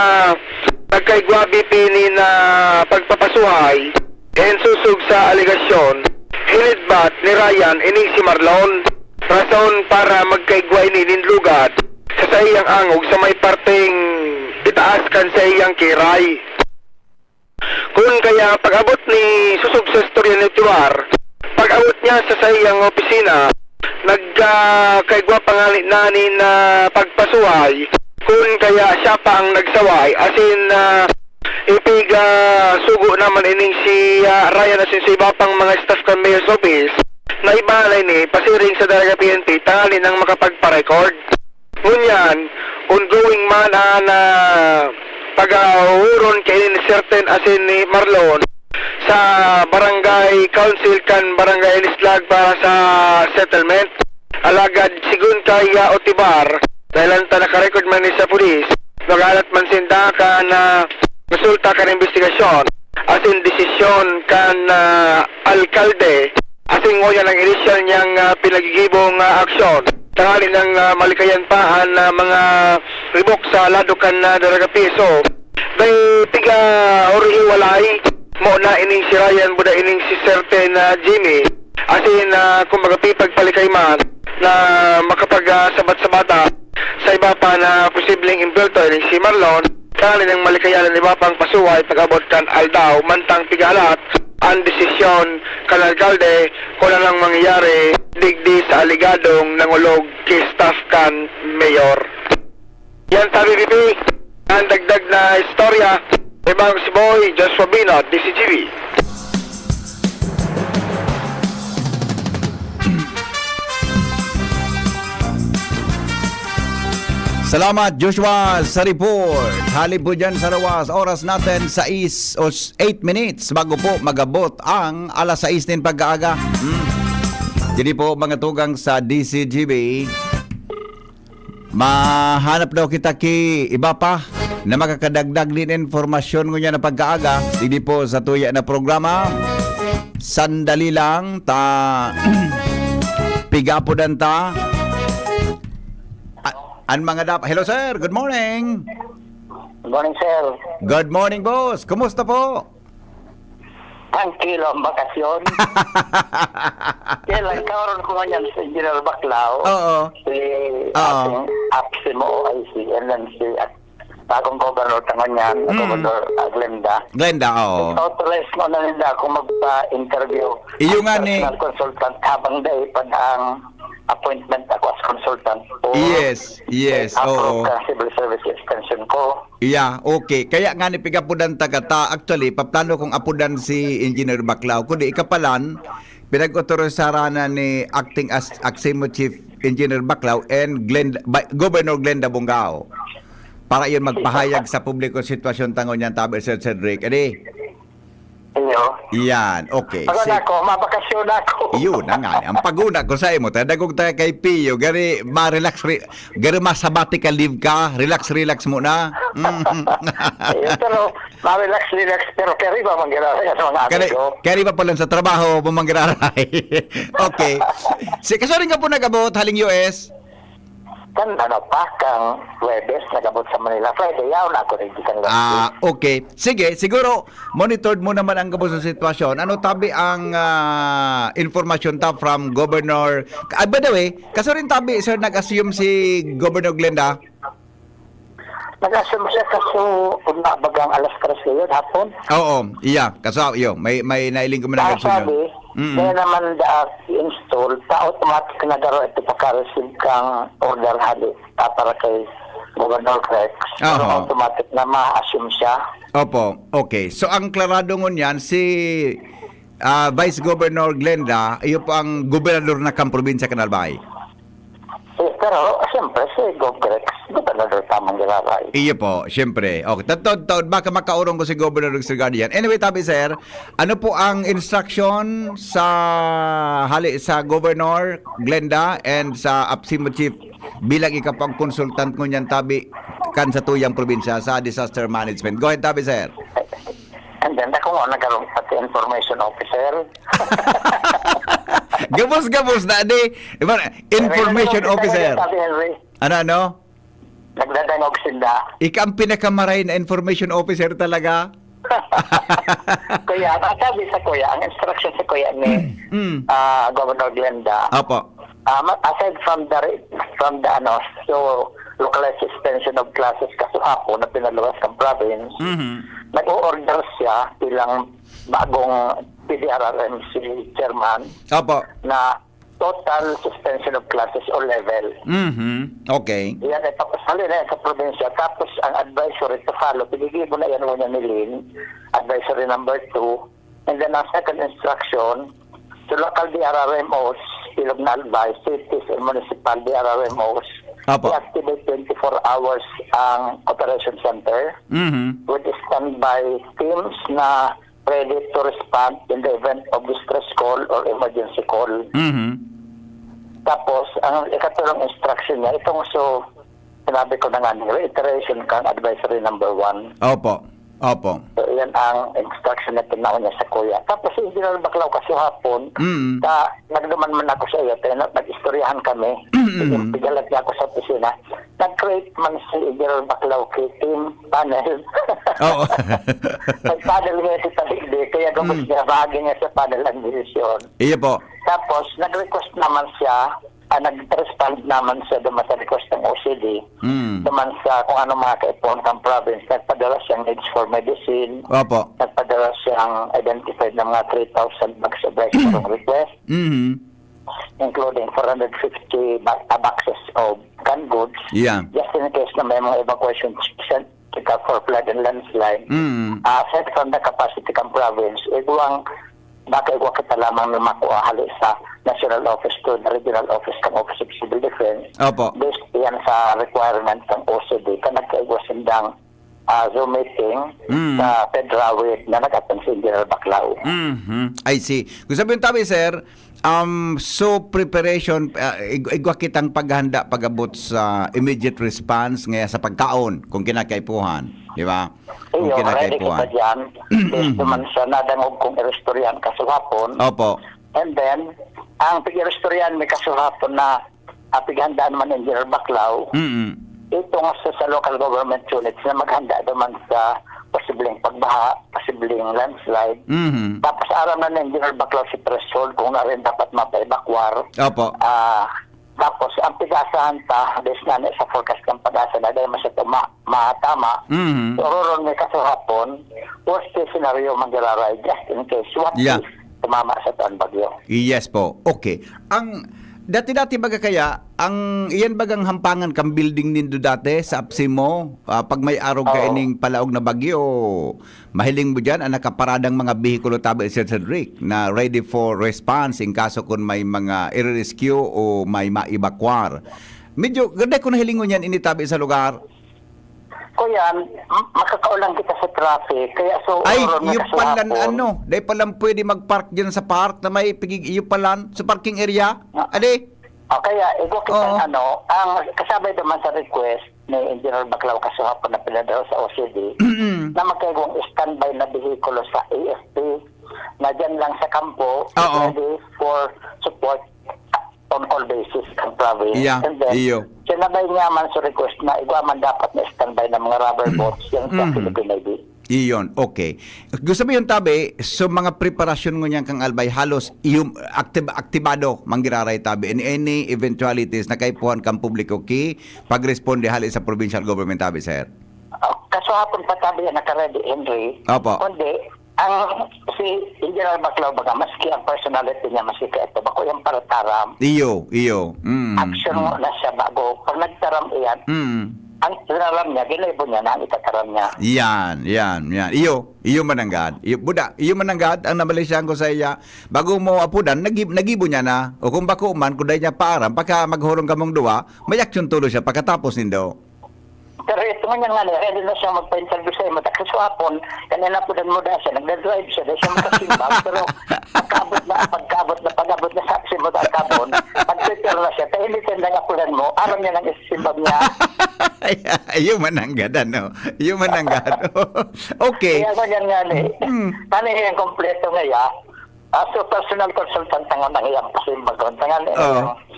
nagkaigwa BP ni na pagpapasuhay, and susug sa aligasyon, hinidbat ni Ryan ining si Marlon. Rason para magkaigwa ini ninlugad sa iyang angog sa may parteng itaas kan sa iyang kiray. Kung kaya pag-abot ni susug sa istorya ni Tuar, pag-abot niya sa iyang opisina, nagkaigwa pangalit na ni na pagpasuhay, kung kaya siya pa ang nagsaway, asin ipiga sugo naman ining si Ryan asin sa iba pang mga staff kan Mayor's Office, na ibalay ni pasiring sa Dalaga PNP tangali nang makapagpa-record. Ngunyan, ongoing man na pag-auron kay ni certain asin ni Marlon sa barangay council kan barangay Lislag para sa settlement. Alagad sigun kaya Otibar dahil ang naka-record man ni sa pulis, magalat man sinda ka na resulta kan investigasyon asin desisyon kan alkalde asin ngoyan ang initial niyang pinagigibong aksyon. Tangali ng malikayan pahan na mga ribok sa ladukan na Dalaga Piso. Dahil tiga orihiwalay mo na ining si Ryan buda ining si certain Jimmy. Asin kumbaga pipagpalikay man na makapag-sabat sa bata sa iba pa na posibleng impulto ining si Marlon. Tangali ng malikayan ng iba pang pasuway pag-abot kan Aldaw mantang tigalat ang desisyon kan alkalde kung lang mangyayari digdi sa aligadong nangulog kay staff kan mayor. Yan sabi bibi ang dagdag na istorya ibang si Boy Joshua Binot, DCGV. Salamat Joshua sa report. Halip po dyan sa Rawas. Oras natin 6 o 8 minutes bago po magabot ang alas 6 din pagkaaga. Jadi po mga tugang sa DCGB, mahanap daw kita ki iba pa na makakadagdag din informasyon ngunya na pagkaaga. Jadi po sa tuya na programa, sandali lang ta pigapodan ta ang mga dapat. Hello sir, good morning. Good morning, sir. Good morning boss. Kumusta po? Tranquilo ang bakasyon. Kailan karoon ko ngayon sa General Baclao. Oo. Si Oo. ating Apsimo ay si NNC at bagong governor tangan yan, Governor Glenda. Glenda, oo. Authorize mo na nila kung magpa-interview Iyo nga ni- personal consultant habang day pa ang appointment ako as consultant po. Yes, yes, oo. Approve ka civil service extension ko. Yeah, okay. Kaya nga ni pigapudan tagata, actually, paplano kong apudan si Engineer Baclao. Kundi ikapalan, pinag-otorisara ni Acting Aximo Chief Engineer Baclao and Governor Glenda Bongao. Para yun magpahayag sa publiko sitwasyon tangon niyan tabi Sir Cedric. Edi? Iyo. Yan, okay. Pagod ako, mabakasyon ako. Yun na nga. Ang paguna ko sa imo, tadagog tayo kay Pio, gari ma-relax, gari ma-sabbatical leave ka, relax muna. Ayun, pero ma-relax, pero carry ba mangyari sa mga amigo? Kaya ba pala sa trabaho, bumanggiraray. Okay. Kaso rin ka po nagabot, haling US. Kan ano pa, kang Webes, nagabot sa Manila. Friday, yaw na ako rin kan Okay. Sige, siguro, monitored mo naman ang gabos sa sitwasyon. Ano tabi ang information ta from Governor... by the way, kaso rin tabi, sir, nag-assume si Governor Glenda? Nag-assume siya kaso una bagang alas 3 ngayon, hapon. Oo, iya. Kaso, may nailing ko mo na Sabi, kaya naman i-install, automatic na daro ito pagka-receive kang order hali para kay Governor Rex. Pero Aha. automatic na ma-assume siya. Opo, okay. So, ang klarado ngon yan, si Vice Governor Glenda, iyo po ang gobernador na kang probinsya Canalbay. Pero, siyempre, si Govrex, gobernador tamang giraray. Iyo po, syempre. Okay, taon baka makaurong ko si Governor Sir Guardian. Anyway, tabi sir, ano po ang instruction sa Governor Glenda and sa Apsimo Chief bilang ikapang consultant ko niyan tabi kan sa tuyang probinsya sa disaster management? Go ahead, tabi sir. And then, ako nga nagkaroon pati information officer. Gabos-gabos na di. Diba, information officer. Sabi, Henry, Ano? nagdadanog sila. Ika ang pinakamaray na information officer talaga. Kuya, ang sabi sa kuya, ang instruction sa kuya ni Governor Glenda, Opo. aside from the so localized suspension of classes kasuhapo na pinaluwas ng province, nag-o-order siya bilang bagong PDRRM si chairman Opo. na total suspension of classes o level. Okay. Yan ay papasali na yan sa probinsya. Tapos ang advisory to follow, pinigil mo na yan muna ni Lynn, advisory number 2. And then ang second instruction, to local DRRMOs, Ilog na Albay, cities and municipal DRRMOs, Apo. i-activate 24 hours ang operation center with standby teams na ready to respond in the event of distress call or emergency call. Tapos, ang ikatulong instruction niya, itong sinabi ko na nga, reiteration kang advisory number 1. Opo. Opo. So, yan ang instruction na tinaw niya sa kuya. Tapos, si Engineer Baclaw kasi hapon, nagduman man ako sa iyo, nag-istoryahan kami, pigalat niya ako sa opisina, nag-create man si Engineer Baclaw kay team panel. Oo. Nag-panel niya si Taligde, kaya gumos niya, bahagi niya sa panel ang decision. Iya po. Tapos, nag-request naman siya, nag-respond naman siya duman sa request ng OCD, duman sa kung ano mga kaipon ng province, nagpadala siyang needs for medicine, Opo. nagpadala siyang identified ng mga 3,000 bags of rice for request, including 450 boxes of canned goods, Yeah. just in case na may mga evacuation for flood and landslide. Aside from the capacity ng province, iguang baka igwa kita lamang na makuha hali sa National Office to the Regional Office ng Office of Civil Defense. Opo. Based yan sa requirement ng OCD ka nagkaigwa sindang Zoom meeting sa Pedrawit na nag-attend si General Baclaw. I see. Kung sabihin tabi, sir, so preparation, igwa kitang paghanda pag-abot sa immediate response ngaya sa pagkaon kung kinakaipuhan. Di ba? Kung Iyo, ready kita kinakaipuhan. dyan. Based naman sa nadangog kong irestoryan kasuhapon. Opo. And then, ang pag-irestoryan may kasuhapon na pighandaan man ng General Baclaw, ito nga sa local government units na maghanda naman sa posibleng pagbaha, posibleng landslide. Tapos aram na ng General Baclaw si threshold kung na rin dapat mapa-evacuar. Opo. Tapos ang pag-asahan ta, based na sa forecast ng pag-asa na dahil masyado matama, ororon may kasuhapon, worst case scenario mangyararay just in case what Yeah. if tumama sa taon bagyo. Yes po. Okay. Ang dati-dati baga kaya, ang iyan bagang hampangan kang building nindo dati sa apsi mo, pag may arog ka Oo. ining palaog na bagyo, mahiling mo dyan ang nakaparadang mga bihikulo tabi Sir Cedric na ready for response in kaso kung may mga i-rescue o may maibakwar. Medyo, ganda ko nahilingon yan initabi sa lugar. Kuya, makakaulang kita sa traffic, kaya Ay, ororon may yung palan kasuhapon. dahil palang pwede mag-park dyan sa park na may pigig iyo palan sa parking area. Ade? Kaya ego Oo. kita ang kasabay naman sa request ni Engineer Baclaw kasuhapon na pinadala sa OCD na magkaigong standby na bihikulo sa AFP na dyan lang sa kampo Oo. ready for support on call basis ng province. Yeah, And then, iyo. sinabay niya man sa request na igwa man dapat na standby ng mga rubber boats yan sa Philippine Navy. Iyon, okay. Gusto mo yung tabi, so mga preparasyon mo niyan kang albay, halos yung aktibado, manggiraray tabi, in any eventualities na kaipuhan kang publiko ki, pag-responde halos sa provincial government tabi, sir. Kasuhapon pa tabi yan naka-ready, Henry. Opo. Kundi, ang si Engineer Baclaw baga, maski ang personality niya, maski ka ito, bako yung parataram, Iyo. action mo na siya bago. Pag nagtaram iyan, ang tinaram niya, ginaibo niya na ang itataram niya. Yan. Iyo mananggad. Iyo mananggad, ang nabalisyan ko sa iya, bago mo apudan, nagibo niya na, o kung bako man, kung dahil niya paaram, pagka maghurong ka mong duwa, may action tulo siya, pagkatapos nindo. Pero ito nga nga, ready na siya magpa-interview sa iyo. Kaso kanina po din mo dahil siya, nagda-drive siya, dahil siya makasimbang. Pero pag-abot na sa aksi mo dahil kapon, pag-prepare na siya, kaya hindi tenda nga po mo, aram niya ng isimbang niya. Iyo mananggad, ano? Iyo mananggad. Okay. Kaya ganyan nga Ano yung kompleto nga So personal consultant tangon nang iyang pasimbagon. Tangan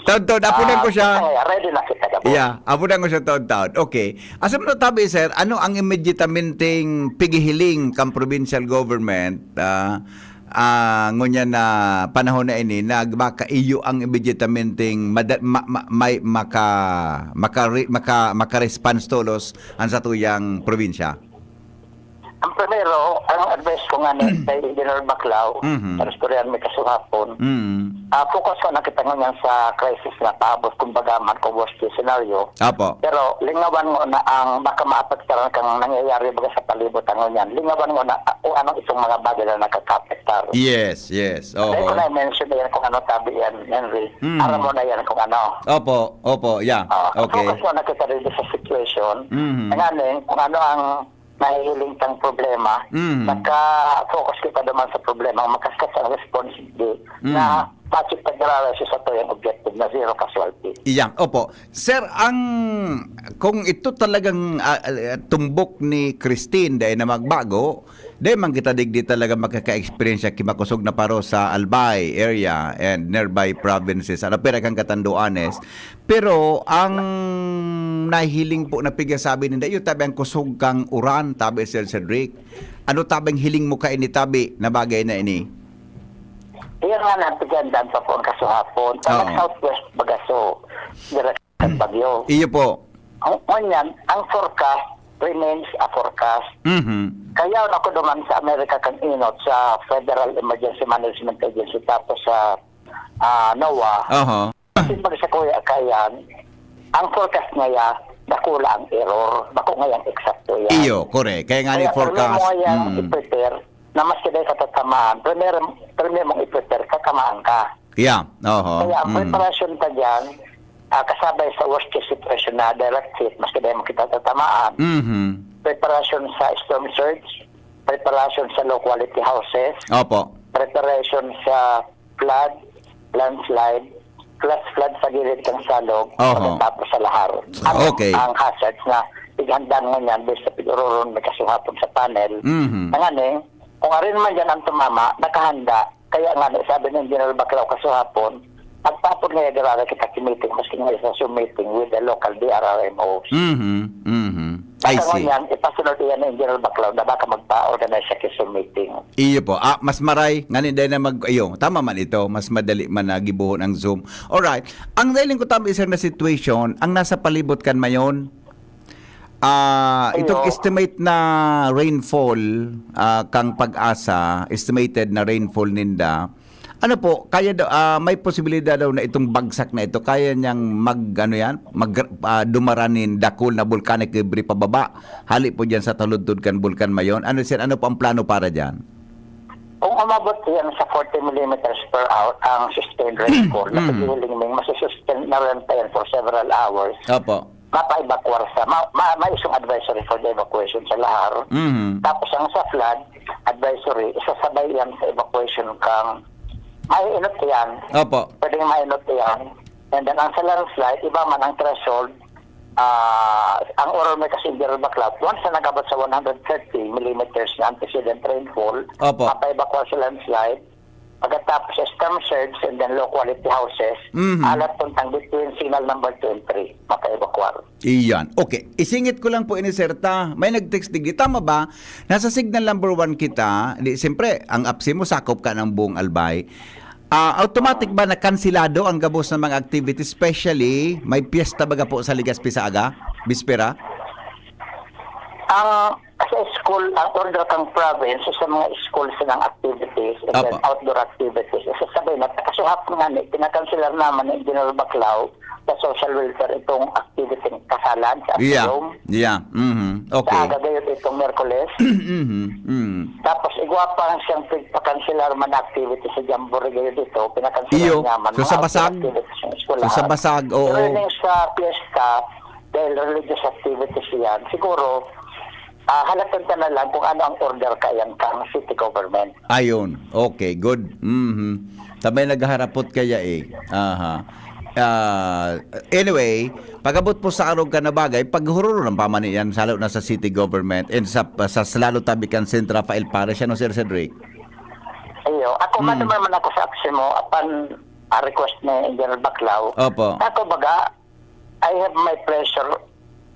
Taon-taon, apunan ko siya. Ready na kita ka po. Yeah, apunan ko siya taon-taon. Okay. Asam no tabi, sir, ano ang immediatamenting pigihiling kang provincial government ngunya na panahon na ini nagmakaiyo ang immediatamenting maka-response tolos ang sa tuyang probinsya? Ang primero, ang advice ko nga ni kay General Baclao, Mhm. sa istoryan may kasuhapon, focus ko na kita ngayon sa crisis na paabot kumbaga man kung worst case scenario. Apo. Pero lingawan mo na ang baka maapektaran kang nangyayari baga sa palibutan ngayon. Lingawan mo na kung anong itong mga bagay na nakakapektar. Yes, yes. Dahil ko Oho. na-mention na yan kung ano tabi yan, Henry. Aram mo na yan kung ano. Opo, yeah. Okay. Focus mo na kita rin sa situation. Mhm. Ngayon, kung ano ang nahihiling tang problema, Mhm. nagka-focus kita naman sa problema, makaskas ang responsibility na patsit pag-daralas sa ito yung objective na zero casualty. Iyang, opo. Sir, kung ito talagang tumbok ni Christine dahil na magbago, dahil man kita digdi talaga makaka-experience siya kimakusog na paro sa Albay area and nearby provinces. Ano, pero kang katanduanes. Pero ang nahiling po na sabi ninda, yung tabi ang kusog kang uran, tabi Sir Cedric. Ano tabing hiling mo ka ini tabi na bagay na ini? Iyan nga napigandaan pa po ang kasuhapon. Sa Oo. southwest Bagaso, direksyon Bagyo. Iyo po. Ngunyan, ang forecast remains a forecast. Mhm. Kaya ako duman sa Amerika kang inot sa Federal Emergency Management Agency tapos sa NOAA. Oho. Kasi sa kuya kayan, ang forecast ngayon, nakula ang error. Bako ngayon eksakto yan. Iyo, correct. Kaya nga ni Kaya forecast. mo yan i-prepare na mas kaya katatamaan. Premier mong i-prepare, tatamaan ka. Yeah. Oho. Kaya ang preparation ka dyan, kasabay sa worst case situation na direct hit, mas kaya mo kita tatamaan. Mhm. Preparation sa storm surge, preparation sa low quality houses, Opo. preparation sa flood, landslide, plus flood sa gilid ng salog, Oho. tapos sa lahar. Okay. Ang hazards na ighandaan mo yan based sa pag-ururon may kasuhapon sa panel. Mhm. Ang kung arin man dyan ang tumama, nakahanda, kaya nga sabi ng General Baclao kasuhapon, pagtapon ngayon darara kita meeting, maski ngayon sa Zoom meeting with the local DRRMOs. Mhm. Mhm. I Baka see. ngayon, ipasunod yan ng General Baclao na baka magpa-organize sa Zoom meeting. Iyo po. Mas maray ngani dahil na tama man ito, mas madali man nagibuhon ang Zoom. Alright. Ang dahiling ko tama isang na situation, ang nasa palibot kan mayon, itong estimate na rainfall kang Pag-asa, estimated na rainfall ninda. Ano po, kaya may posibilidad daw na itong bagsak na ito kaya niyang dumaranin dakol na volcanic debris pababa. Hali po diyan sa taludtod kan bulkan mayon. Ano sir, ano po ang plano para diyan? Kung umabot yan sa 40 millimeters per hour ang sustained rainfall, na paghihiling may masusustain na rin pa yan for several hours, Opo. mapa-evacuate sa, may isang advisory for the evacuation sa lahar. Mhm. Tapos ang sa flood advisory, isasabay yan sa evacuation kang mainot yan. Opo. Pwedeng mainot yan. And then ang sa landslide, iba man ang threshold, ang oral may kasi General Baclao, once na nagabot sa 130 millimeters na antecedent rainfall, Opo. mapa-evacuate sa landslide. Pagkatapos sa storm surge and then low quality houses, alat puntang between signal number 2 and 3, mapa-evacuate. Iyan. Okay. Isingit ko lang po ini Serta. May nag-text digdi. Tama ba? Nasa signal number 1 kita. Siyempre, ang apsi mo sakop ka ng buong Albay. Automatic ba na kansilado ang gabos ng mga activities? Especially, may piyesta baga po sa Legazpi sa aga? Bispera? Sa school, ang order kang province sa mga schools ng activities and then Apa. outdoor activities, isasabay na kasuhapon nga pinakansilar naman ng General Baclao sa social welfare itong activity kasalan sa Yeah. Apilong. Yeah. Mhm. Okay. Sa aga gayon itong Merkules. Mhm. Mhm. Tapos igwapa ang siyang pakansilar man activity sa Jamboree gayon dito, pinakansilar Iyo. niya man. So mga sa outdoor basag? activities ng eskwelahan. So sa basag, oo. Pero yung sa piyesta, dahil religious activities yan, siguro, halatan ka na lang kung ano ang order kayan kang city government. Ayun. Okay, good. Mhm. Sabay nagharapot kaya eh. Aha. Anyway, pagabot po sa araw ka na bagay, paghururo ng pamaniyan salo na sa city government and sa lalo tabi kan Saint Rafael Parish, ano Sir Cedric? Iyo, ako madumar man ako sa action mo upon a request ni Engineer Baclaw. Opo. Ako baga, I have my pressure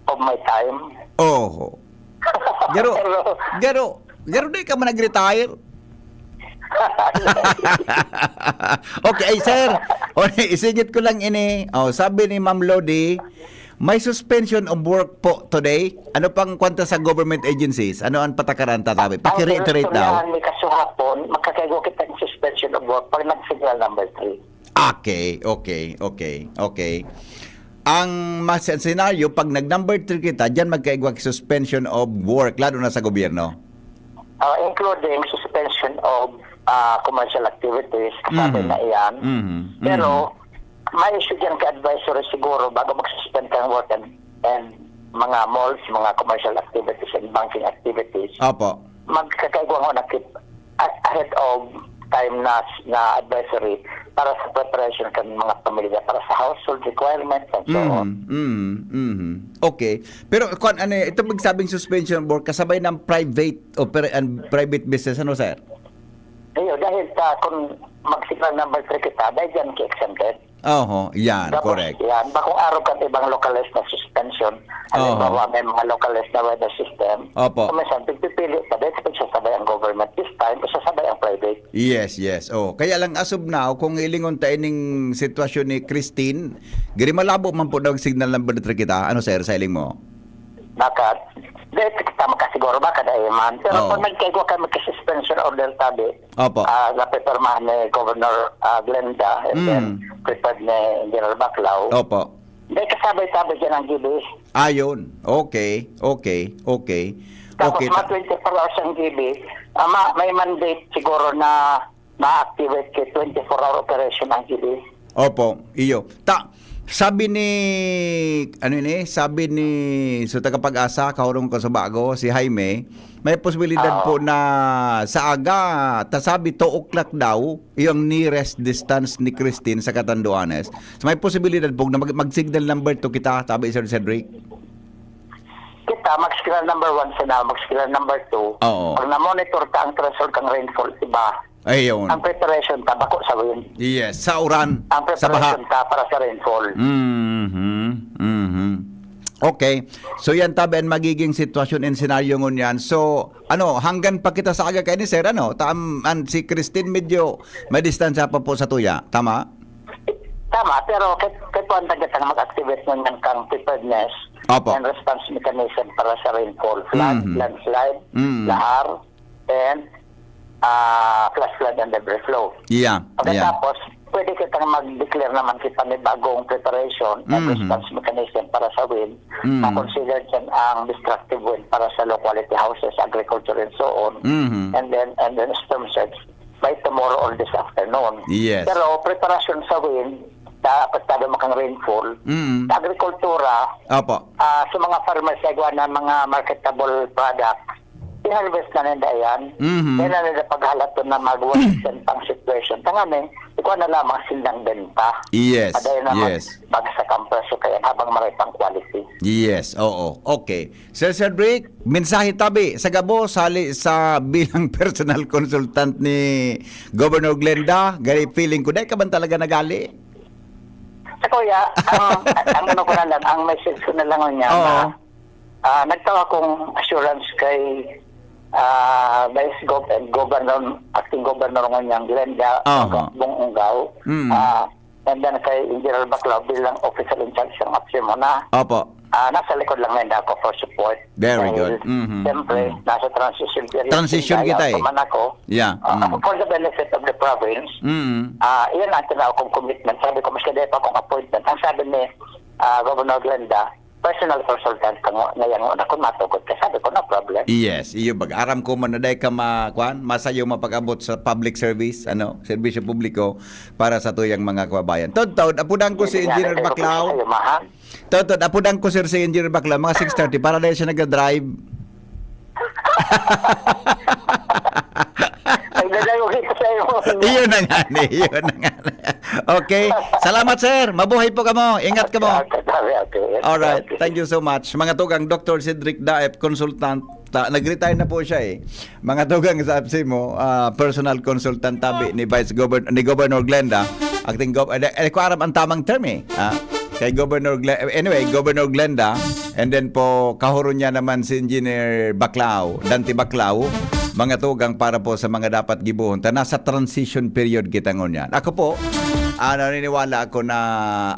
of my time. Oh. Garo, Pero, di ka man nag-retire. Okay, ay sir. Isingit ko lang ini. Oh, sabi ni Ma'am Lodi, may suspension of work po today. Ano pang kwanta sa government agencies? Ano ang patakaran tatabi? Paki-reiterate daw. Ang may kasuhapon, makakaigo kita ng suspension of work pag nag-signal number 3. Okay. Ang mas senaryo, pag nag-number 3 kita, dyan magkaigwag suspension of work, lalo na sa gobyerno. Including suspension of commercial activities, kasabi na iyan. Pero, may issue dyan ka-advisory siguro bago mag-suspend ka ng work and mga malls, mga commercial activities and banking activities. Opo. Magkakaigwang ko na keep ahead of time na advisory para sa preparation ng mga pamilya para sa household requirements and so on. Okay. Pero kung ano, ito magsabing suspension of work kasabay ng private and private business, ano sir? Ayun, dahil kung mag-signal number 3 kita, dahil dyan ki-exempted. Oho, yan, Tapos, correct. Yan, bakong araw ka ibang localized na suspension. Halimbawa, may mga localized na weather system. Opo. Kung minsan, pipili pa dahil pagsasabay ang government. This time, pagsasabay ang private. Yes. Oh, kaya lang as of now, kung ilingon tayo ning sitwasyon ni Christine, giri malabo man po daw ang signal number 3 kita. Ano sir, sa iling mo? Bakit? Dahil kita makasiguro ba kada man. Pero Oo. kung nagkaigo ka magka-suspension order tabi, Opo. napipirmahan ni Governor Glenda and then prepared ni General Baclaw. Opo. Dahil kasabay-sabay dyan ang GB. Ayon. Okay. Tapos Okay. mga 24 hours ang GB, may mandate siguro na ma-activate kay 24-hour operation ang GB. Opo, iyo. Sabi ni sa tagapag-asa kahurong ko sa bago si Jaime, may posibilidad po na sa aga, sabi 2 o'clock daw yung nearest distance ni Christine sa Catanduanes. So may posibilidad po na mag-signal number 2 kita, sabi Sir Cedric. Kita, mag-signal number 1 sa mag-signal number 2. Oo. Pag na-monitor ka ang threshold kang rainfall, iba. Ayun. Ang preparation ta, bako sa wind. Yes, sa uran, Ang sa baha. preparation ta para sa rainfall. Okay. So yan tabi ang magiging sitwasyon and senaryo ngunyan. So, hanggan pa kita sa aga kay ni Sir, si Christine medyo may distansya pa po sa tuya. Tama? Tama, pero kahit po ang tagatang mag-activate nun ng kang preparedness Opo. and response mechanism para sa rainfall, flood, landslide, lahar, and flash flood and debris flow. Yeah. Tapos, pwede kitang mag-declare naman kita may bagong preparation and response mechanism para sa wind. Na-consider dyan ang destructive wind para sa low quality houses, agriculture, and so on. And then storm surge by tomorrow or this afternoon. Yes. Pero preparation sa wind, dapat tayo makang rainfall. Sa agrikultura, Opo. sa mga farmers na mga marketable products, i-harvest na nila yan. Yan na nila paghalato na mag-1% pang situation. Tangamin, ikaw na lamang silang benta. Yes. Adayon naman, Yes. bagsak ang presyo kaya habang maray pang quality. Yes, oo. Okay. Sir Cedric, mensahe tabi sa gabo sali sa bilang personal consultant ni Governor Glenda. Gari feeling ko, dahil ka ba talaga nagali? Sa kuya, ang ano ko na lang, ang message ko na lang niya Oo. na nagtawa kong assurance kay Vice Gov and Governor, Acting Governor ngayang Glenda, Bunggaw, and then kay Engineer Baclaw bilang official in charge ng APSIMO na Opo. nasa likod lang ngayon ako for support. Very Dahil, good. Siyempre, nasa transition period. Transition kita eh. Kuman ako. Yeah. For the benefit of the province, iyan ang tinawag kong commitment. Sabi ko, mas kadaya pa akong appointment. Ang sabi ni Governor Glenda, personal consultant ka ngayon na kung matugod ka. Sabi ko, no problem. Yes, iyo aram ko man na dahil ka masayo mapag-abot sa public service, serbisyo publiko para sa tuyang mga kababayan. Tod, apudan ko si Engineer Baclaw. Tod, apudan ko si Engineer Baclaw, mga 6:30 para dahil siya nag-drive. Iyon na nga ni. Okay. Salamat sir. Mabuhay po kamo. Ingat kamo. Alright. Thank you so much. Mga tugang Dr. Cedric Daep, consultant nag-retire na po siya eh. Mga tugang sa APSEMO, personal consultant tabi ni Governor Glenda. Acting ko aram ang tamang term eh. Kay Governor Glenda, and then po kahuro niya naman si Engineer Dante Baclao, mga tugang para po sa mga dapat gibuhon. Nasa transition period kita ngon yan. Ako po, naniniwala ako na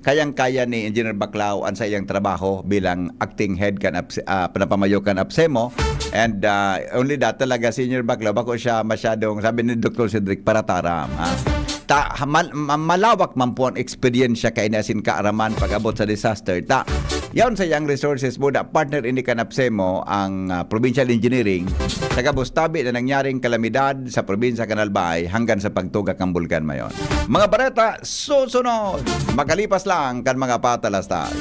kayang-kaya ni Engineer Baclao ang sa iyang trabaho bilang acting head panapamayo kan APSEMO. And only that talaga si Engineer Baclao, bako siya masyadong, sabi ni Dr. Cedric, parataram. Malawak man po ang experience kay nasin kaaraman pag-abot sa disaster. Yaon sa iyang resources mo, partner ini kan APSEMO ang provincial engineering sa kabustabi na nangyaring kalamidad sa probinsya Canalbay hanggang sa pagtugak ng bulkan mayon. Mga bareta, susunod! Makalipas lang kan mga patalastas.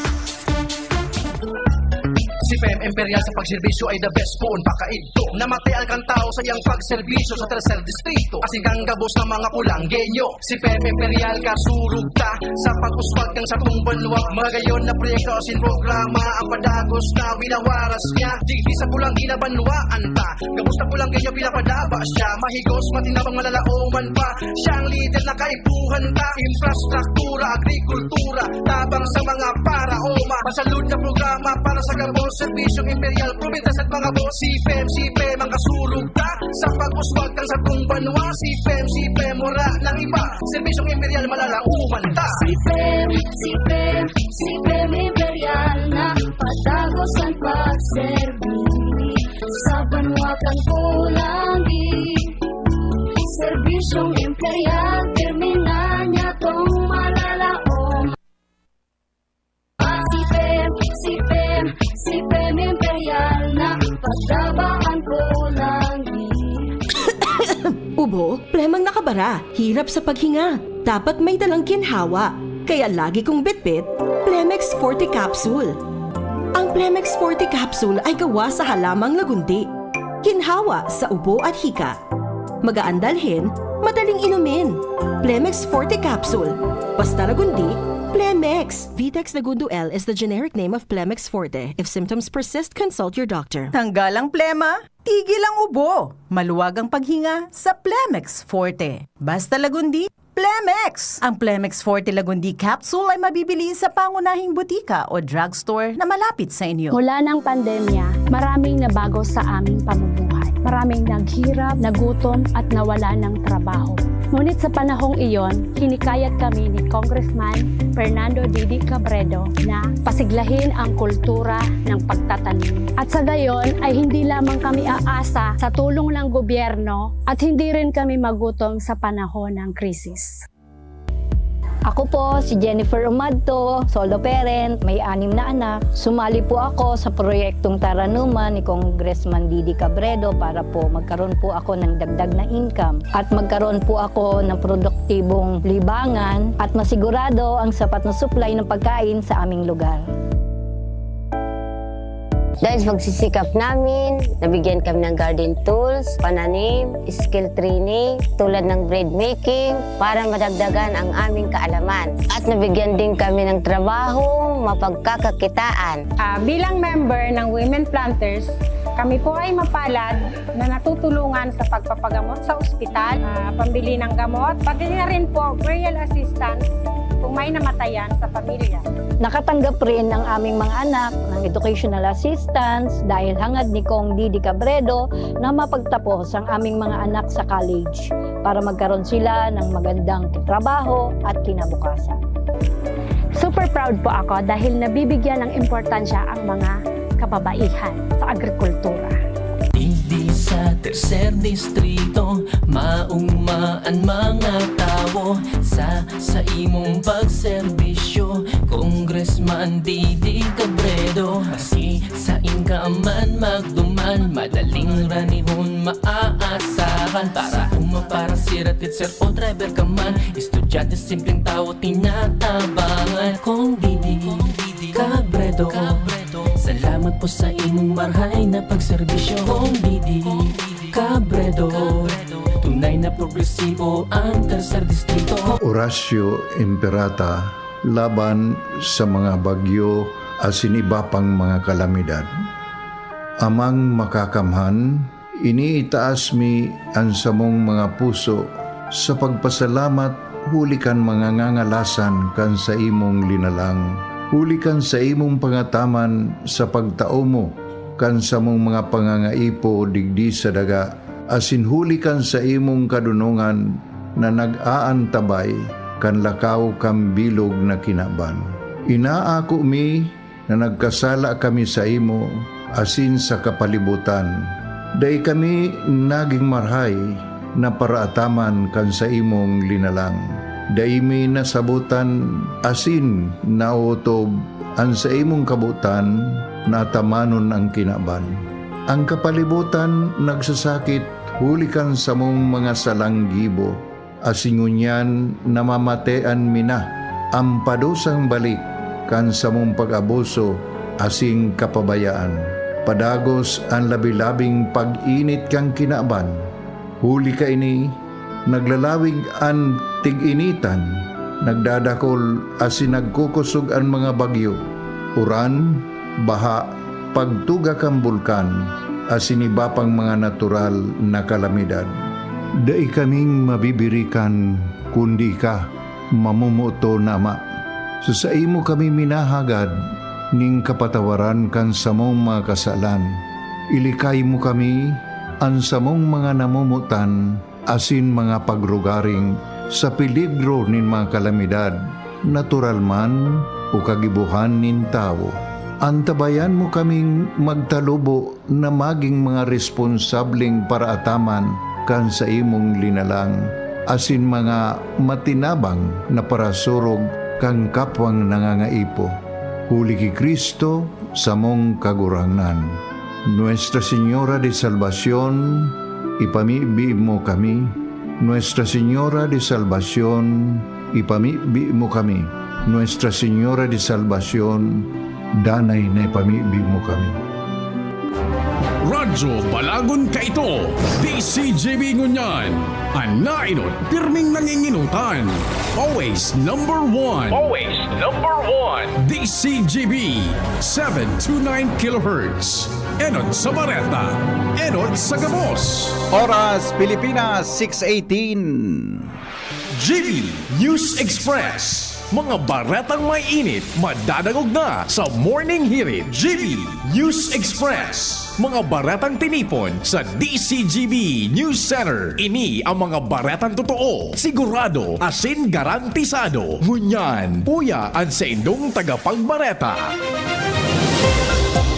Si Fem Imperial sa pagserbisyo ay the best po pakaito. Namatay ang tao sa iyang pagserbisyo sa tercer distrito. Asing kang gabos ng mga kulanggenyo. Si Fem Imperial kasurug ta sa pag-uswag kang sa banwa. Mga gayon na proyekto sin programa ang padagos na winawaras niya. Di sa pulang ginabanwaan ta. Gabos na kulanggenyo pinapadaba siya. Mahigos matinabang malalauman pa. Siyang leader na kaibuhan ta. Infrastruktura, agrikultura, tabang sa mga paraoma. Masalud na programa para sa gabos. Serbisyong Imperial Provinces at mga boss. Si Fem ang kasulog ta sa pag-uswag kang sa banwa. Si Fem wala ng iba. Serbisyong Imperial malalauman ta. Si Fem Imperial na patagos ang pagserbi sa banwa kang kulangi. Serbisyong Imperial termina niya tong malalaom. Si Fem Imperial na pagdabaan kulangi. Ubo, plemang nakabara, hirap sa paghinga. Dapat may dalang ginhawa. Kaya lagi kong bitbit, Plemex Forte Capsule. Ang Plemex Forte Capsule ay gawa sa halamang lagundi. Ginhawa sa ubo at hika. Magaan dalhin, madaling inumin. Plemex Forte Capsule. Basta lagundi, Plemex. Vitex Nagundo L is the generic name of Plemex Forte. If symptoms persist, consult your doctor. Tanggal ang plema, tigil ang ubo. Maluwag ang paghinga sa Plemex Forte. Basta lagundi, Plemex. Ang Plemex Forte Lagundi Capsule ay mabibili sa pangunahing butika o drugstore na malapit sa inyo. Mula ng pandemya, maraming nabago sa aming pamumuhay. Maraming naghirap, nagutom at nawala ng trabaho. Ngunit sa panahong iyon, hinikayat kami ni Congressman Fernando Didi Cabredo na pasiglahin ang kultura ng pagtatanim. At sa gayon ay hindi lamang kami aasa sa tulong ng gobyerno at hindi rin kami magutom sa panahon ng krisis. Ako po si Jennifer Umadto, solo parent, may 6 na anak. Sumali po ako sa proyektong Taranuman ni Congressman Didi Cabredo para po magkaroon po ako ng dagdag na income at magkaroon po ako ng produktibong libangan at masigurado ang sapat na supply ng pagkain sa aming lugar. Dahil sa pagsisikap namin, nabigyan kami ng garden tools, pananim, skill training, tulad ng bread making, para madagdagan ang aming kaalaman. At nabigyan din kami ng trabaho, mapagkakakitaan. Bilang member ng Women Planters, kami po ay mapalad na natutulungan sa pagpapagamot sa ospital, pambili ng gamot, pati na rin po burial assistance kung may namatayan sa pamilya. Nakatanggap rin ang aming mga anak ng educational assistance dahil hangad ni Kong Didi Cabredo na mapagtapos ang aming mga anak sa college para magkaroon sila ng magandang trabaho at kinabukasan. Super proud po ako dahil nabibigyan ng importansya ang mga kababaihan sa agrikultura. Hindi sa tercer distrito, maungmaan mga tao sa imong pagserbisyo, Congressman Didi Cabredo. Kasi sa inkaman magduman, madaling ranihon maaasahan. Para umaparasirat sir o driver ka man, estudyante simpleng tao tinatabangan. Kung Didi Cabredo, salamat po sa imong marhay na pagserbisyo. Kung Didi Cabredo, tunay na progresibo ang tercer distrito. Horacio Imperata, laban sa mga bagyo at siniba pang mga kalamidad. Amang makakamhan, iniitaas mi ang samong mga puso sa pagpasalamat huli kan mga ngangalasan kan sa imong linalang. Huli kan sa imong pangataman sa pagtao mo kan sa mong mga pangangaipo digdi sa daga. Asin huli kan sa imong kadunungan na nag-aantabay kan lakaw kam bilog na kinaban. Inaako mi na nagkasala kami sa imo asin sa kapalibutan. Day kami naging marhay na paraataman kan sa imong linalang. Day mi nasabutan asin nautob ang sa imong kabutan na tamanon ang kinaban. Ang kapalibutan nagsasakit hulikan sa mong mga salanggibo. Asingunyan namamatean mina ang padusang balik kan sa mong pag-abuso asing kapabayaan. Padagos ang labi-labing pag-init kang kinaban. Huli ka ini, naglalawig ang tig-initan, nagdadakol asin nagkukusog ang mga bagyo. Uran, baha, pagtuga kang bulkan, asin iba pang mga natural na kalamidad. Dai kaming mabibirikan kundi ka, mamumuto nama. So sa imo kami minahagad, ning kapatawaran kan samong mga kasalan. Ilikay mo kami, ang samong mga namumutan, asin mga pagrugaring, sa peligro nin mga kalamidad, natural man o kagibuhan nin tao. Antabayan mo kaming magtalubo na maging mga responsableng paraataman kan sa imong linalang, asin mga matinabang na parasurog kang kapwang nangangaipo. Huli ki Kristo sa mong kagurangan. Nuestra Señora de Salvación, ipamibi mo kami. Nuestra Señora de Salvación, ipamibi mo kami. Nuestra Señora de Salvación, danay na ipamibi mo kami. Radyo Balagon ka ito, DCJB Ngunyan, ang nainot pirming nanginginutan. Always number one. Always number one. DCJB 729 kHz. Enot sa Bareta, Enot sa Gabos. Oras Pilipinas 6:18. GB News Express. Mga baretang may init, madadagog na sa Morning Hirit. GB News Express. Mga baretang tinipon sa DCGB News Center. Ini ang mga baretang totoo, sigurado, asin garantisado. Ngunyan, puya ang sa indong tagapagbareta.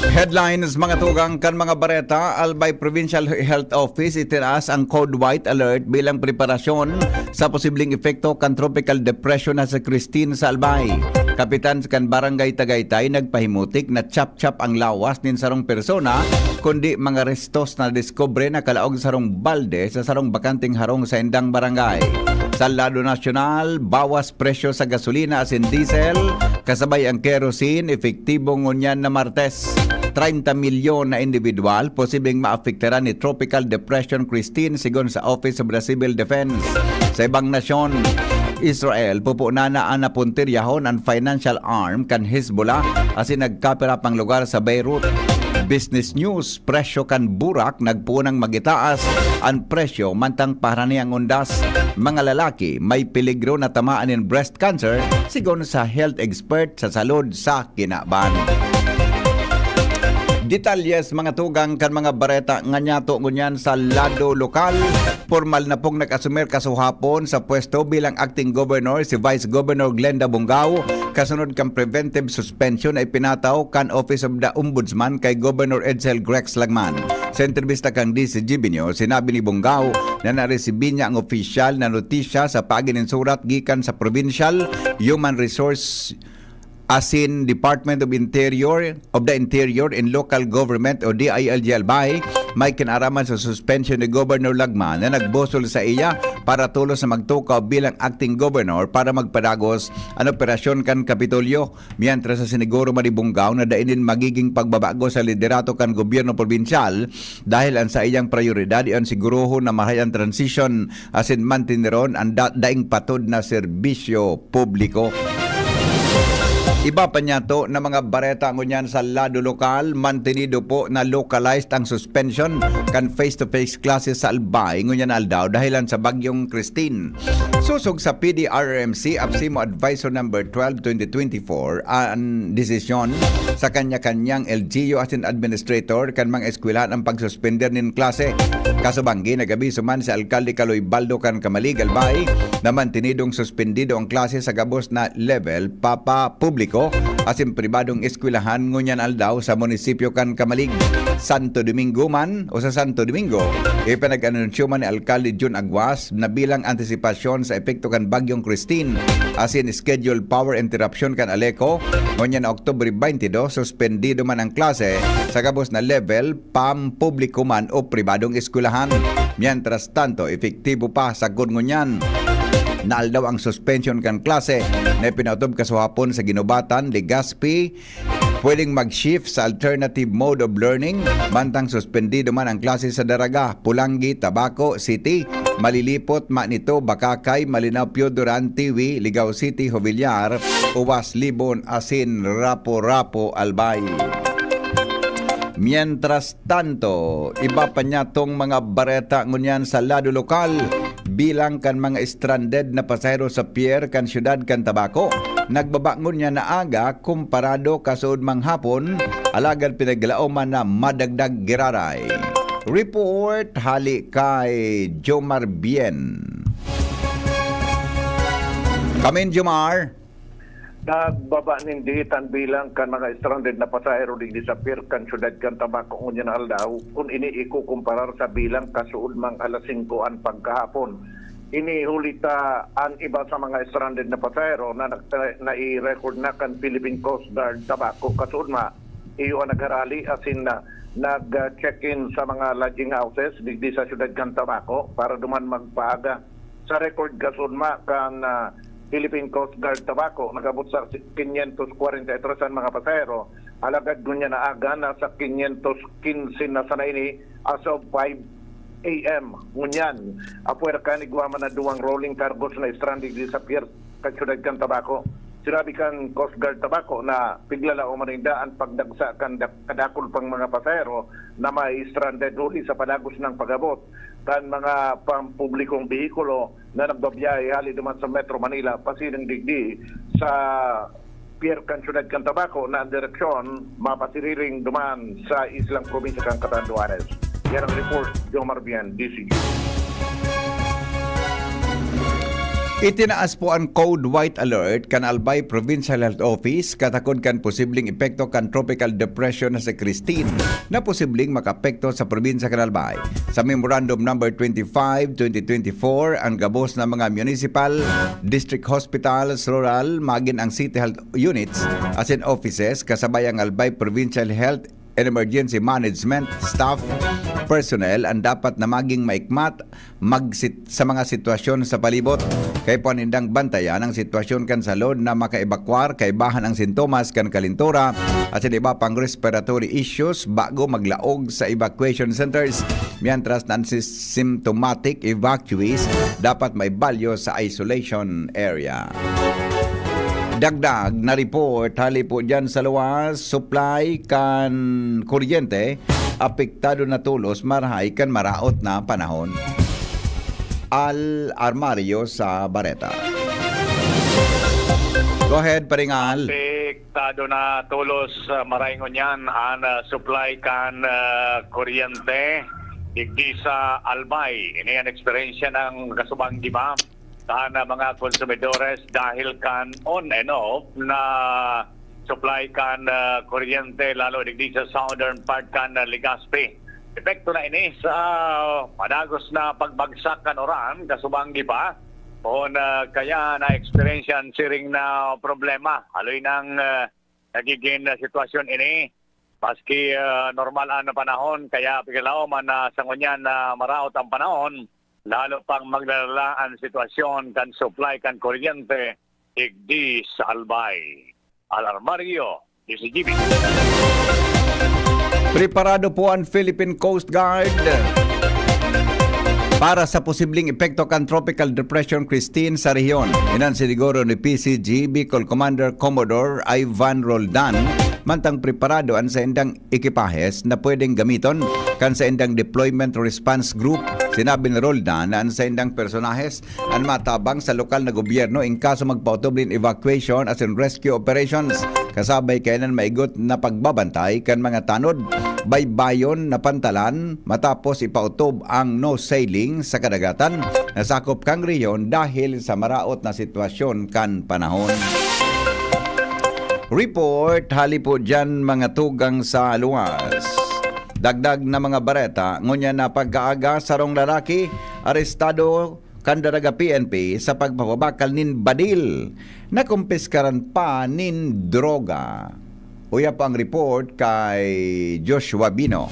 Headlines mga tugang kan mga bareta. Albay Provincial Health Office itinaas ang Code White Alert bilang preparasyon sa posibleng epekto kan tropical depression na sa Christine sa Albay. Kapitan kan Barangay Tagaytay nagpahimutik na chap-chap ang lawas nin sarong persona kundi mga restos na diskobre na kalaog sarong balde sa sarong bakanting harong sa indang barangay. Sa lado nasyonal, bawas presyo sa gasolina asin diesel kasabay ang kerosene efektibo ngunyan na Martes. 30 milyon na individual posibleng maapekteran ni Tropical Depression Christine sigon sa Office of the Civil Defense. Sa ibang nasyon, Israel pupuna na ang napuntiryahon ang financial arm kan Hezbollah asin nagkapira pang lugar sa Beirut. Business News, presyo kan burak nagpunang magitaas ang presyo mantang para niyang undas. Mga lalaki may peligro na tamaan ng breast cancer sigon sa health expert sa salud sa Kinaban. Detalyes mga tugang kan mga bareta nga nyato ngunyan sa lado lokal. Formal na pong nag-asumer kasuhapon sa pwesto bilang acting governor si Vice Governor Glenda Bongao. Kasunod kang preventive suspension ay pinataw kan Office of the Ombudsman kay Governor Edsel Grex Lagman. Sa entrevista kang DCGB News, sinabi ni Bongao na naresibi niya ang opisyal na notisya sa pagininsurat gikan sa Provincial Human Resource asin Department of the Interior and Local Government o DILG Albay may kinaraman sa suspension ni Governor Lagman na nagbosol sa iya para tulos na magtukaw bilang acting governor para magpadagos ang operasyon kan Kapitolyo. Mientras sa siniguro Maribunggaw na dainin magiging pagbabago sa liderato kan gobyerno probinsyal dahil ang sa iyang prioridad iyon siguruho na mahay ang transition asin mantineron ang daing patod na serbisyo publiko. Iba pa niya to na mga bareta ngunyan sa lado lokal, mantenido po na localized ang suspension kan face-to-face classes sa Albay ngunyan aldaw dahilan sa bagyong Christine. Susog sa PDRRMC Absimo Advisor number 12/2024 ang desisyon sa kanya-kanyang LGU as in administrator kan mga eskwelahan ang pagsuspender nin klase. Kasubanggi nagabiso man si Alkalde Kaloy Baldo kan Kamalig Albay na mantinidong suspendido ang klase sa gabos na level papa publiko asin pribadong eskwelahan ngunyan aldaw sa munisipyo kan Kamalig. Santo Domingo man o sa Santo Domingo, ipinag-anunsyo man ni Alkalde Jun Aguas na bilang antisipasyon sa epekto kan bagyong Christine asin scheduled power interruption kan Aleco ngunyan Oktubre 22 suspendido man ang klase sa gabos na level pam publiko man o pribadong eskwelahan. Mientras tanto, efektibo pa sa ngunyan naaldaw ang suspension kan klase na pinautob kasuhapon sa Ginubatan, Legazpi. Pwedeng mag-shift sa alternative mode of learning. Bantang suspendido man ang klase sa Daraga, Pulangi, Tabaco City, Malilipot, Manito, Bakakay, Malinapio, Duran, Tiwi, Ligao City, Jovillar, Uwas, Libon, Asin, Rapo-Rapo, Albay. Mientras tanto, iba pa niya tong mga bareta ngunyan sa lado lokal bilang kan mga stranded na pasahero sa pier kan syudad kan Tabaco. Nagbabangon niya na aga kumparado kasud manghapon alagad pinaglaoman na madagdag giraray. Report hali kay Jomar Bien. Kamin Jomar. Nagbaba nindihitan bilang kan mga stranded na pasahero digdi sa pier kan syudad kan Tabaco ngunyan aldaw kung ini ikukumparar sa bilang kasuod mang alas 5 an pagkahapon. Inihulita ang iba sa mga stranded na pasahero na i-record na kan Philippine Coast Guard Tabaco kasuod ma iyo ang nagharali asin na nag-check-in sa mga lodging houses digdi sa syudad kan Tabaco para duman magpaaga. Sa record kasuod ma kan Philippine Coast Guard Tabaco nagabot sa 543 ang mga pasahero alagad gunya na aga na sa 515 na sana ini as of 5 AM ngunyan apuer kan igwaman na duwang rolling cargos na stranded sa pier kan syudad kan Tabaco. Sinabi kan Coast Guard Tabaco na piglala o manindaan pagdagsa kan kadakol pang mga pasahero na may stranded huli sa padagos ng pagabot kan mga pampublikong behikulo na nagbabiyahe hali duman sa Metro Manila pasinang digdi sa pier kan syudad kan Tabaco na ang direksyon mapasiriring duman sa islang probinsya kan Catanduanes. Yan ang report, Jomar Bien, DCG. Itinaas po ang Code White Alert kan Albay Provincial Health Office katakod kan posibleng epekto kan tropical depression na si Christine na posibleng makapekto sa probinsya kan Albay. Sa Memorandum number 25/2024, ang gabos na mga municipal, district hospitals, rural, magin ang city health units as in offices kasabay ang Albay Provincial Health and Emergency Management staff personnel ang dapat na maging maikmat sa mga sitwasyon sa palibot. Kay panindang bantayan ang sitwasyon kan salod na makaibakwar kay bahan ang sintomas kan kalintura at sa iba pang respiratory issues bago maglaog sa evacuation centers. Mientras non-symptomatic evacuees dapat may balyo sa isolation area. Dagdag na report hali po dyan sa luwas, supply kan kuryente apektado na tulos marhay kan maraot na panahon. Al Armario sa Bareta. Go ahead, Paringal. Apektado na tulos maraingon yan ang supply kan kuryente digdi sa Albay. Ini ang experience ng kasubang giba sa mga konsumidores dahil kan on and off na supply kan kuryente lalo digdi sa southern part kan Legazpi. Epekto na ini sa madagos na pagbagsak kan oran kasubanggi pa o kaya na experience yan siring na problema aloy nang nagiging sitwasyon ini maski normal na panahon kaya pigalaw man sa ngunyan na maraot ang panahon lalo pang maglalala ang sitwasyon kan supply kan kuryente digdi sa Albay. Alarmario, DCGB. Preparado po ang Philippine Coast Guard para sa posibleng epekto kan Tropical Depression Christine sa rehiyon. Inan siniguro ni PCG Bicol Commander Commodore Ivan Roldan mantang preparado ang sa indang ekipahes na pwedeng gamiton kan sa indang Deployment Response Group. Sinabi ni Roldan na ang sa indang personahes ang matabang sa lokal na gobyerno in kaso magpautoblin evacuation as in rescue operations. Kasabay kailan maigot na pagbabantay kan mga tanod, baybayon na pantalan matapos ipautob ang no sailing sa kadagatan. Nasakop kang rehiyon dahil sa maraot na sitwasyon kan panahon. Report, hali po dyan mga tugang sa luwas. Dagdag na mga bareta, ngunya na pagkaaga sarong lalaki, arestado kandaraga PNP sa pagpapabakal nin Badil na kumpiskaran pa nin droga. Uya po ang report kay Joshua Bino.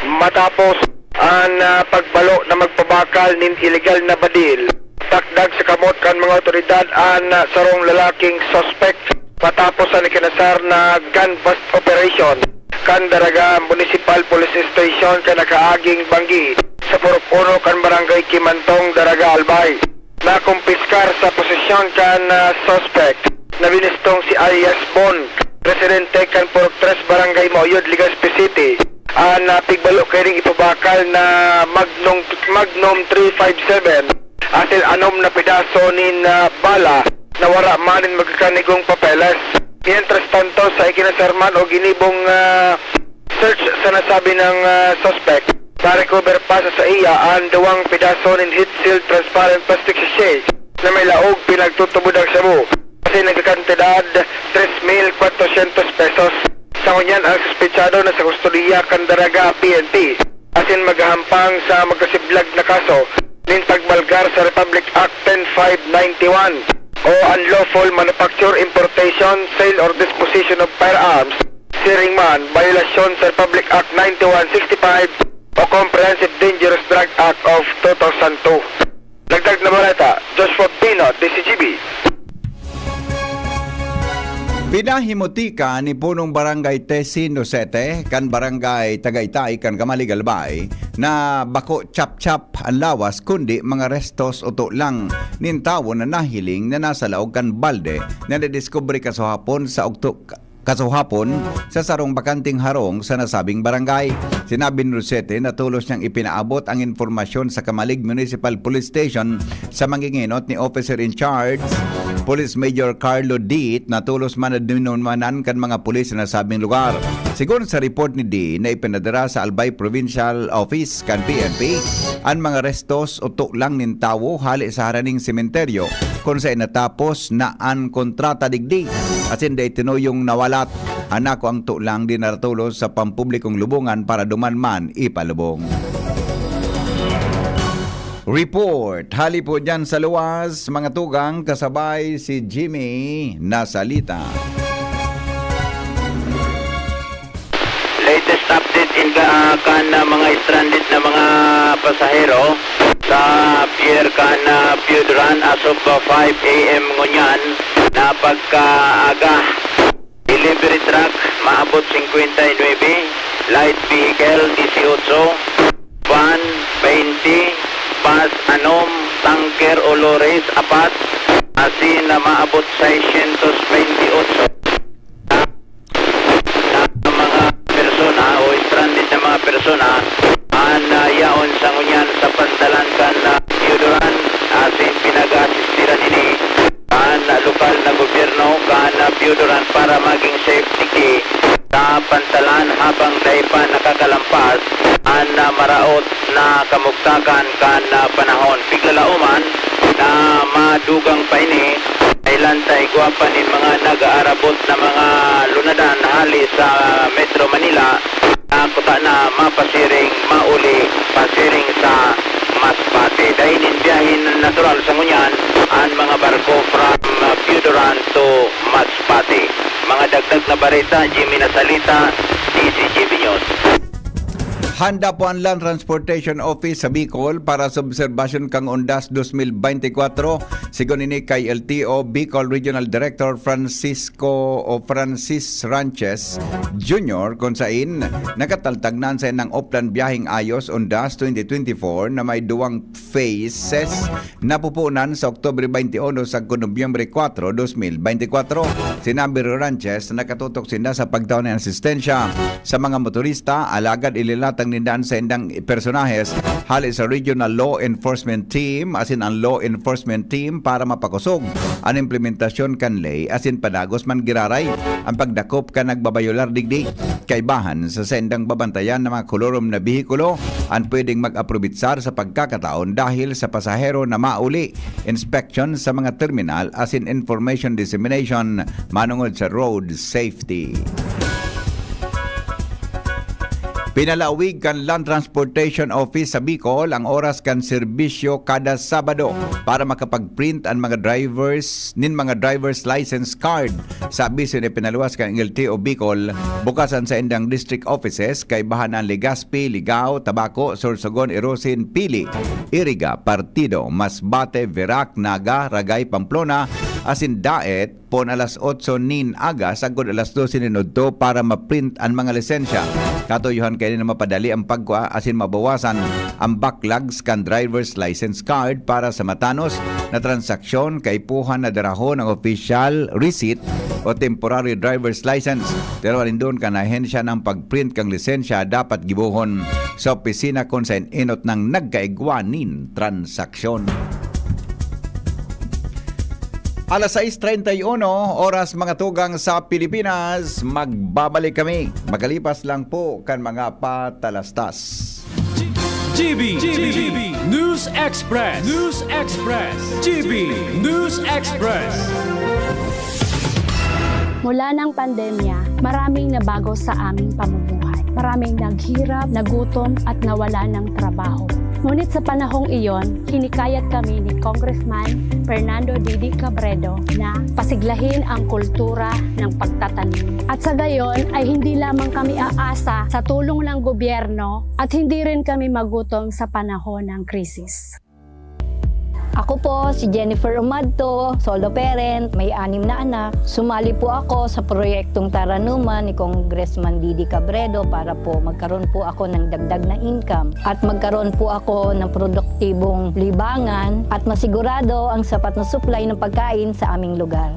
Matapos ang pagbalo na magpabakal nin illegal na Badil, takdag sa kamot kan mga otoridad ang sarong lalaking suspect patapos ang ikinasar na gun bust operation kan Daraga Municipal Police Station kan nakaaging Banggi sa Purok 1 kan Barangay Kimantong, Daraga Albay. Nakumpiskar sa posisyon kan suspect na binistong si alias Bon, residente kan Purok 3 Barangay Moyod, Legazpi City. Ang pigbalo kayong ipabakal na Magnum 357 asil anom na pedaso nin bala na wara manin magkakanigong papeles. Mientras tanto sa ikinasarman o ginibong search sa nasabi ng suspect, na-recover pa sa iya ang 2 pedaso nin heat seal transparent plastic sachet na may laog pinagtutubod ang sabu kasi nagkakantidad 3,400 pesos. Sa ngunyan ang suspetsado na sa kustudiya kan Daraga PNP asin maghahampang sa magkasiblag na kaso nin pagbalgar sa Republic Act 10591 o unlawful manufacture, importation, sale or disposition of firearms, siring man, violation sa Republic Act 9165 o Comprehensive Dangerous Drug Act of 2002. Dagdag na balita, Joshua Pino, DCGB. Pinahimutika ni punong barangay Tesino Sete kan barangay Tagaytay kan Kamaligalbay na bako chap-chap ang lawas kundi mga restos uto lang nin tawo na nahiling na nasa laog kan balde na nadiskubre kasuhapon sa sa sarong bakanting harong sa nasabing barangay. Sinabi ni Rosete na tulos niyang ipinaabot ang informasyon sa Kamalig Municipal Police Station sa manginginot ni Officer in Charge Police Major Carlo Diit na tulos man na dinunmanan kan mga pulis na nasabing lugar. Sigon sa report ni D na ipinadara sa Albay Provincial Office kan PNP, ang mga restos utok lang nin tawo hali sa haraning sementeryo kung sa natapos na ang kontrata digdi. At hindi tinuyong nawalat, anako ang tulang din naratulos sa pampublikong lubungan para dumanman ipalubong. Report, hali po dyan sa luwas, mga tugang, kasabay si Jimmy Nasalita. Latest update in kan mga stranded na mga pasahero sa Pier kan Piedran as of 5 a.m. ngunyan na pagkaaga. Delivery truck maabot 59, light vehicle 18, van 20, bus anom, tanker o lorries 4, asin na maabot 628. Mga persona o stranded na mga persona ang yaon sa ngunyan sa pantalan kan Piedran asin pinag-asistiran ini kan lokal na gobyerno kan Piedran para maging safety key sa pantalan habang dahil pa nakakalampas ang maraot na kamugtakan kan panahon. Biglalauman na madugang pa ini ay lantay guwapan ni mga nag-aarabot na mga lunadan hali sa Metro Manila na kuta na mapasiring mauli pasiring sa Masbate. Dahil biyahin natural sa ngunyan ang mga barko from Piedran to Masbate. Mga dagdag na barita, Jimmy Nasalita, DCGB News. Handa po ang Land Transportation Office sa Bicol para sa obserbasyon kang Undas 2024. Sigon ini kay LTO Bicol Regional Director Francis Ranches Jr. kung sain nakataltagnan sa ng Oplan Biyahing Ayos Undas 2024 na may duwang phases na pupunan sa Oktubre 21 sa Nobyembre 4, 2024. Sinabi Ranches na nakatutok sinda sa pagtaon ng asistensya sa mga motorista, alagad ililatang nindaan sa indang personahes hali sa Regional Law Enforcement Team asin ang Law Enforcement Team para mapakusog ang implementasyon kanlay asin padagos man giraray ang pagdakop ka nagbabayolar digdi kaibahan sa sendang babantayan ng mga kolorom na bihikulo ang pwedeng mag-aprobitsar sa pagkakataon dahil sa pasahero na mauli, inspection sa mga terminal asin information dissemination manungod sa road safety. Pinalawig kan Land Transportation Office sa Bicol ang oras kan serbisyo kada Sabado para makapag-print ang mga driver's license card. Sa abiso ni pinaluwas kan LTO Bicol, bukasan sa indang district offices kay bahanan Legazpi, Ligao, Tabaco, Sorsogon, Erosin, Pili, Iriga, Partido, Masbate, Verac, Naga, Ragay, Pamplona, asin Daet, pon alas 8 nin aga, sagod alas 12 ninudto para ma-print ang mga lisensya. Katuyuhan kayo na mapadali ang pagwa asin mabawasan ang backlogs kan driver's license card para sa matanos na transaksyon kay puhan na darahon ng official receipt o temporary driver's license. Pero alindon ka na ahensya ng pag-print kang lisensya dapat gibuhon sa opisina kung sa inot ng nagkaigwanin transaksyon. Alas 6:31 oras mga tugang sa Pilipinas, magbabalik kami. Magalipas lang po kan mga patalastas. GB News Express. GB News Express. Mula ng pandemya, maraming nabago sa aming pamumuhay. Maraming naghirap, nagutom at nawala ng trabaho. Ngunit sa panahong iyon, hinikayat kami ni Congressman Fernando Didi Cabredo na pasiglahin ang kultura ng pagtatanim. At sa gayon ay hindi lamang kami aasa sa tulong ng gobyerno at hindi rin kami magutom sa panahon ng krisis. Ako po si Jennifer Umadto, solo parent, may 6 na anak. Sumali po ako sa proyektong Taranuman ni Congressman Didi Cabredo para po magkaroon po ako ng dagdag na income at magkaroon po ako ng produktibong libangan at masigurado ang sapat na supply ng pagkain sa aming lugar.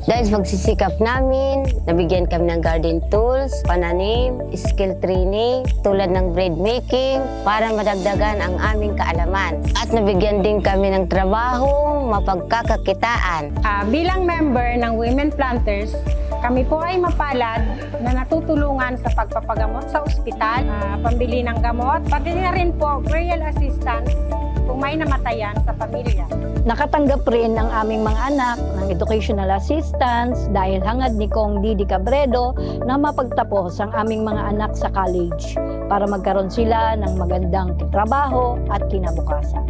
Dahil sa pagsisikap namin, nabigyan kami ng garden tools, pananim, skill training, tulad ng bread making, para madagdagan ang aming kaalaman. At nabigyan din kami ng trabaho, mapagkakakitaan. Bilang member ng Women Planters, kami po ay mapalad na natutulungan sa pagpapagamot sa ospital, pambili ng gamot, pati na rin po burial assistance kung may namatayan sa pamilya. Nakatanggap rin ng aming mga anak ng educational assistance dahil hangad ni Kong Didi Cabredo na mapagtapos ang aming mga anak sa college para magkaroon sila ng magandang trabaho at kinabukasan.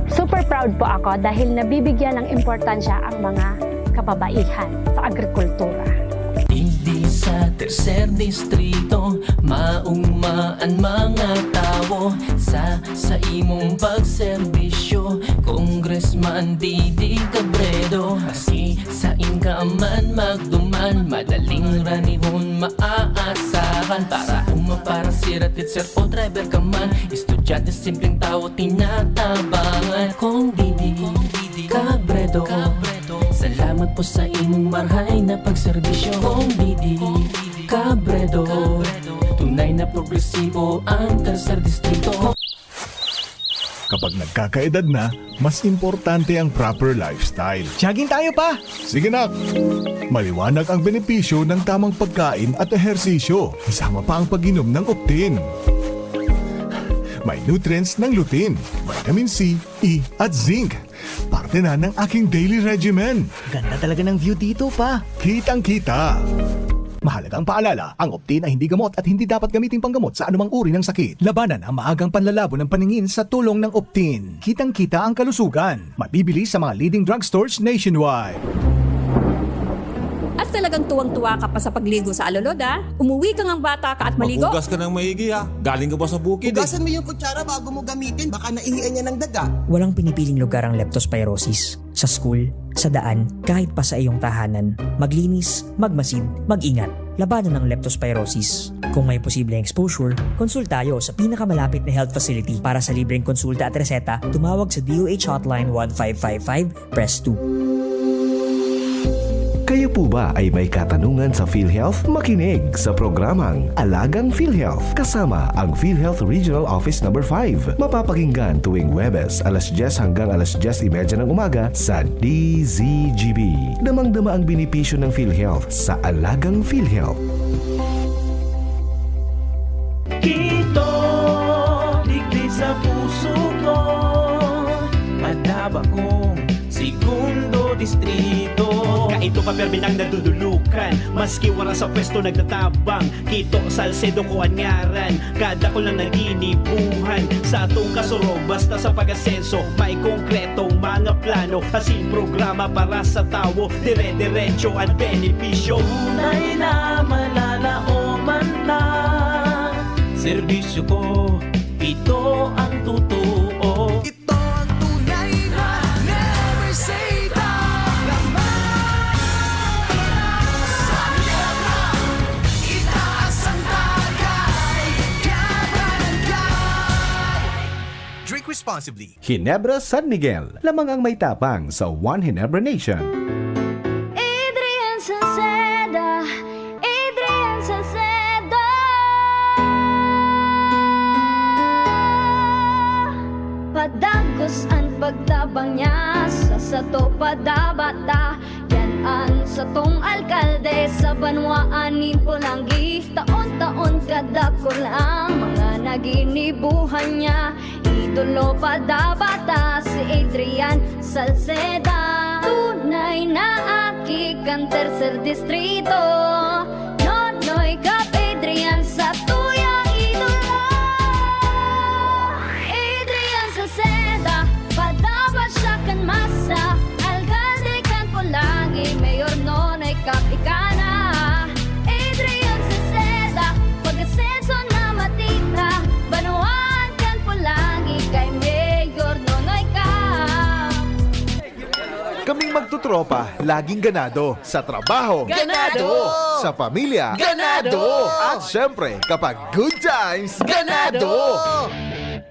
Super proud po ako dahil nabibigyan ng importansya ang mga kababaihan sa agrikultura. Hindi sa tercer distrito maungmaan mga tao sa imong pagserbisyo, Congressman Didi Cabredo. Asi sa inkaman magduman, madaling ranihon maaasahan. Para para siratit sir o driver ka man, estudyante simpleng tao tinatabangan. Kung Didi Cabredo, salamat po sa imong marhay na pagserbisyo. Kung Didi Cabredo, tunay na progresibo ang tercer distrito. Kapag nagkakaedad na, mas importante ang proper lifestyle. Jogging tayo pa! Sige nak! Maliwanag ang benepisyo ng tamang pagkain at ehersisyo. Kasama pa ang pag-inom ng Optin. May nutrients ng lutein, vitamin C, E at zinc. Parte na ng aking daily regimen. Ganda talaga ng view dito pa. Kitang-kita. Mahalagang paalala, ang Optin ay hindi gamot at hindi dapat gamitin panggamot sa anumang uri ng sakit. Labanan ang maagang panlalabo ng paningin sa tulong ng Optin. Kitang-kita ang kalusugan. Mabibili sa mga leading drugstores nationwide. At talagang tuwang-tuwa ka pa sa pagligo sa alulod ha? Umuwi ka ngang bata ka at maligo? Maghugas ka ng maigi ha. Galing ka ba sa bukid Hugasan mo yung kutsara bago mo gamitin. Baka naihian niya ng daga. Walang pinipiling lugar ang leptospirosis. Sa school, sa daan, kahit pa sa iyong tahanan. Maglinis, magmasid, mag-ingat. Labanan ng leptospirosis. Kung may posibleng exposure, konsulta tayo sa pinakamalapit na health facility. Para sa libreng konsulta at reseta, tumawag sa DOH Hotline 1555, press 2. Kayo po ba ay may katanungan sa PhilHealth? Makinig sa programang Alagang PhilHealth kasama ang PhilHealth Regional Office No. 5. Mapapakinggan tuwing Huwebes alas 10 hanggang alas 10:30 ng umaga sa DZGB. Damang-dama ang benepisyo ng PhilHealth sa Alagang PhilHealth. Kito, liglig sa puso ko, Madaba kong segundo distrito. Kaito pa perminang nadudulukan, maski wala sa pwesto nagtatabang. Kito Salcedo ko anyaran, kada ko lang naginibuhan. Sa atong kasurog, basta sa pag-asenso, may konkretong mga plano. Asin programa para sa tao, dire-diretso at benepisyo. Tunay na malalaoman na serbisyo ko, ito ang totoo. Ito ang tunay na never say die. Sa hirap, itaas ang tagay, kabarangay. Drink responsibly. Ginebra San Miguel. Lamang ang may tapang sa One Ginebra Nation. Adrian Salceda, Adrian Salceda. Padagos ang pagtabang niya sa sato padabata. Yan ang satong alkalde sa banwaan ni Pulanggi. Taon-taon kada ko lang mga naginibuhan niya. Idolo padabata si Adrian Salceda. Tunay na aki kan tercer distrito. Nonoy kap Adrian sa tuyang idolo. Adrian Salceda, padaba siya kan masa. Alcalde kan Pulangi, mayor nonoy kap ikana. Adrian Salceda, pag-asenso na matita. Banuan kan Pulangi, kay mayor nonoy kap. Kaming magtutropa, laging ganado. Sa trabaho, Ganado! Sa pamilya, Ganado! At syempre, kapag good times, ganado!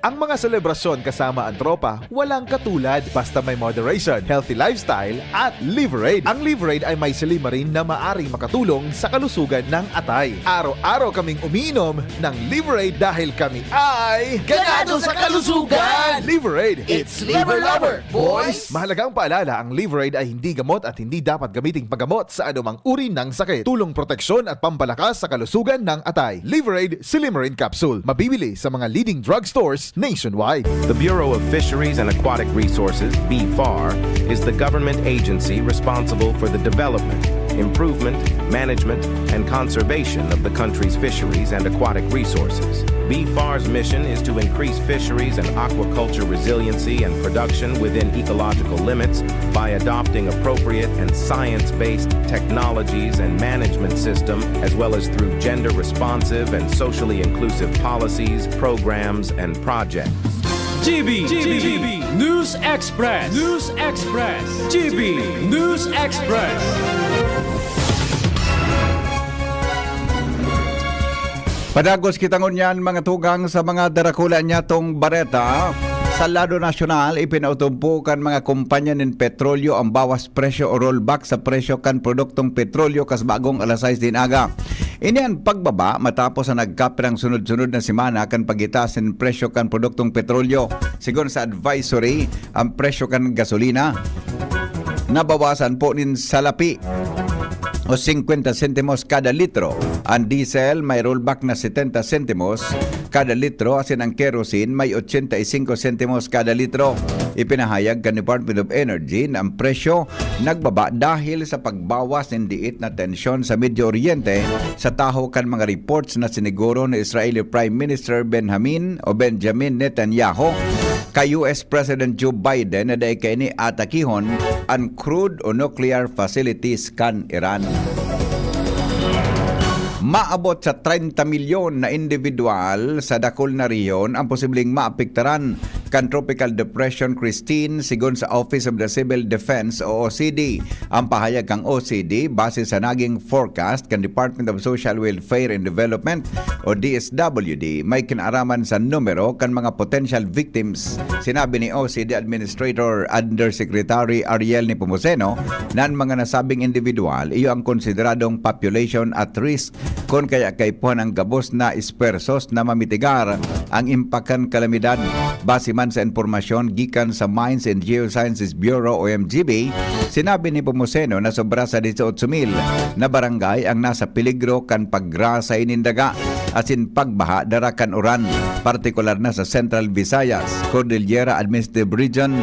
Ang mga selebrasyon kasama ang tropa, walang katulad basta may moderation, healthy lifestyle at Liverade. Ang Liverade ay may silimarin na maaring makatulong sa kalusugan ng atay. Araw-araw kaming umiinom ng Liverade dahil kami ay Ganado sa kalusugan! Liverade, It's Liver Lover, boys! Mahalagang paalala, ang Liverade ay hindi gamot at hindi dapat gamiting paggamot sa anumang uri ng sakit. Tulong proteksyon at pampalakas sa kalusugan ng atay. Liverade Silimarin Capsule. Mabibili sa mga leading drugstores nationwide. The Bureau of Fisheries and Aquatic Resources, BFAR, is the government agency responsible for the development, improvement, management, and conservation of the country's fisheries and aquatic resources. BFAR's mission is to increase fisheries and aquaculture resiliency and production within ecological limits by adopting appropriate and science-based technologies and management system, as well as through gender-responsive and socially inclusive policies, programs, and projects. GB News Express. News Express. GB News Express. Padagos kitang unyan mga tugang sa mga darakula niya tong bareta. Sa lado nasyonal, ipinautumpukan mga kumpanya ng petrolyo ang bawas presyo o rollback sa presyo kan produktong petrolyo kas bagong alas 6 din aga. Ini ang pagbaba matapos ang nagkapirang sunod-sunod na semana kan pagitaas ng presyo kan produktong petrolyo. Sigon sa advisory, ang presyo kan gasolina nabawasan po nin salapi o 50 sentimos kada litro. Ang diesel may rollback na 70 sentimos kada litro, asin ang kerosene may 85 sentimos kada litro. Ipinahayag kan Department of Energy na ang presyo nagbaba dahil sa pagbawas ng diit na tensyon sa Medio Oriente sa taho kan mga reports na siniguro ni Israeli Prime Minister Benjamin Netanyahu kay US President Joe Biden na dahil kay ni atakihon ang crude o nuclear facilities kan Iran. Maabot sa 30 milyon na individual sa dakol na riyon ang posibleng maapektaran kan Tropical Depression Christine sigon sa Office of the Civil Defense o OCD. Ang pahayag kang OCD base sa naging forecast kan Department of Social Welfare and Development o DSWD may kinaraman sa numero kan mga potential victims. Sinabi ni OCD Administrator Undersecretary Ariel Nepomuceno na ang mga nasabing individual iyo ang konsideradong population at risk kung kaya kay puan ang gabos na ispersos na mamitigar ang impakan kalamidad. Base man sa impormasyon gikan sa Mines and Geosciences Bureau o MGB, sinabi ni Nepomuceno na sobra sa 18,000 na barangay ang nasa peligro kan paggrasay nindaga asin pagbaha darakan uran, partikular na sa Central Visayas, Cordillera Administrative Region,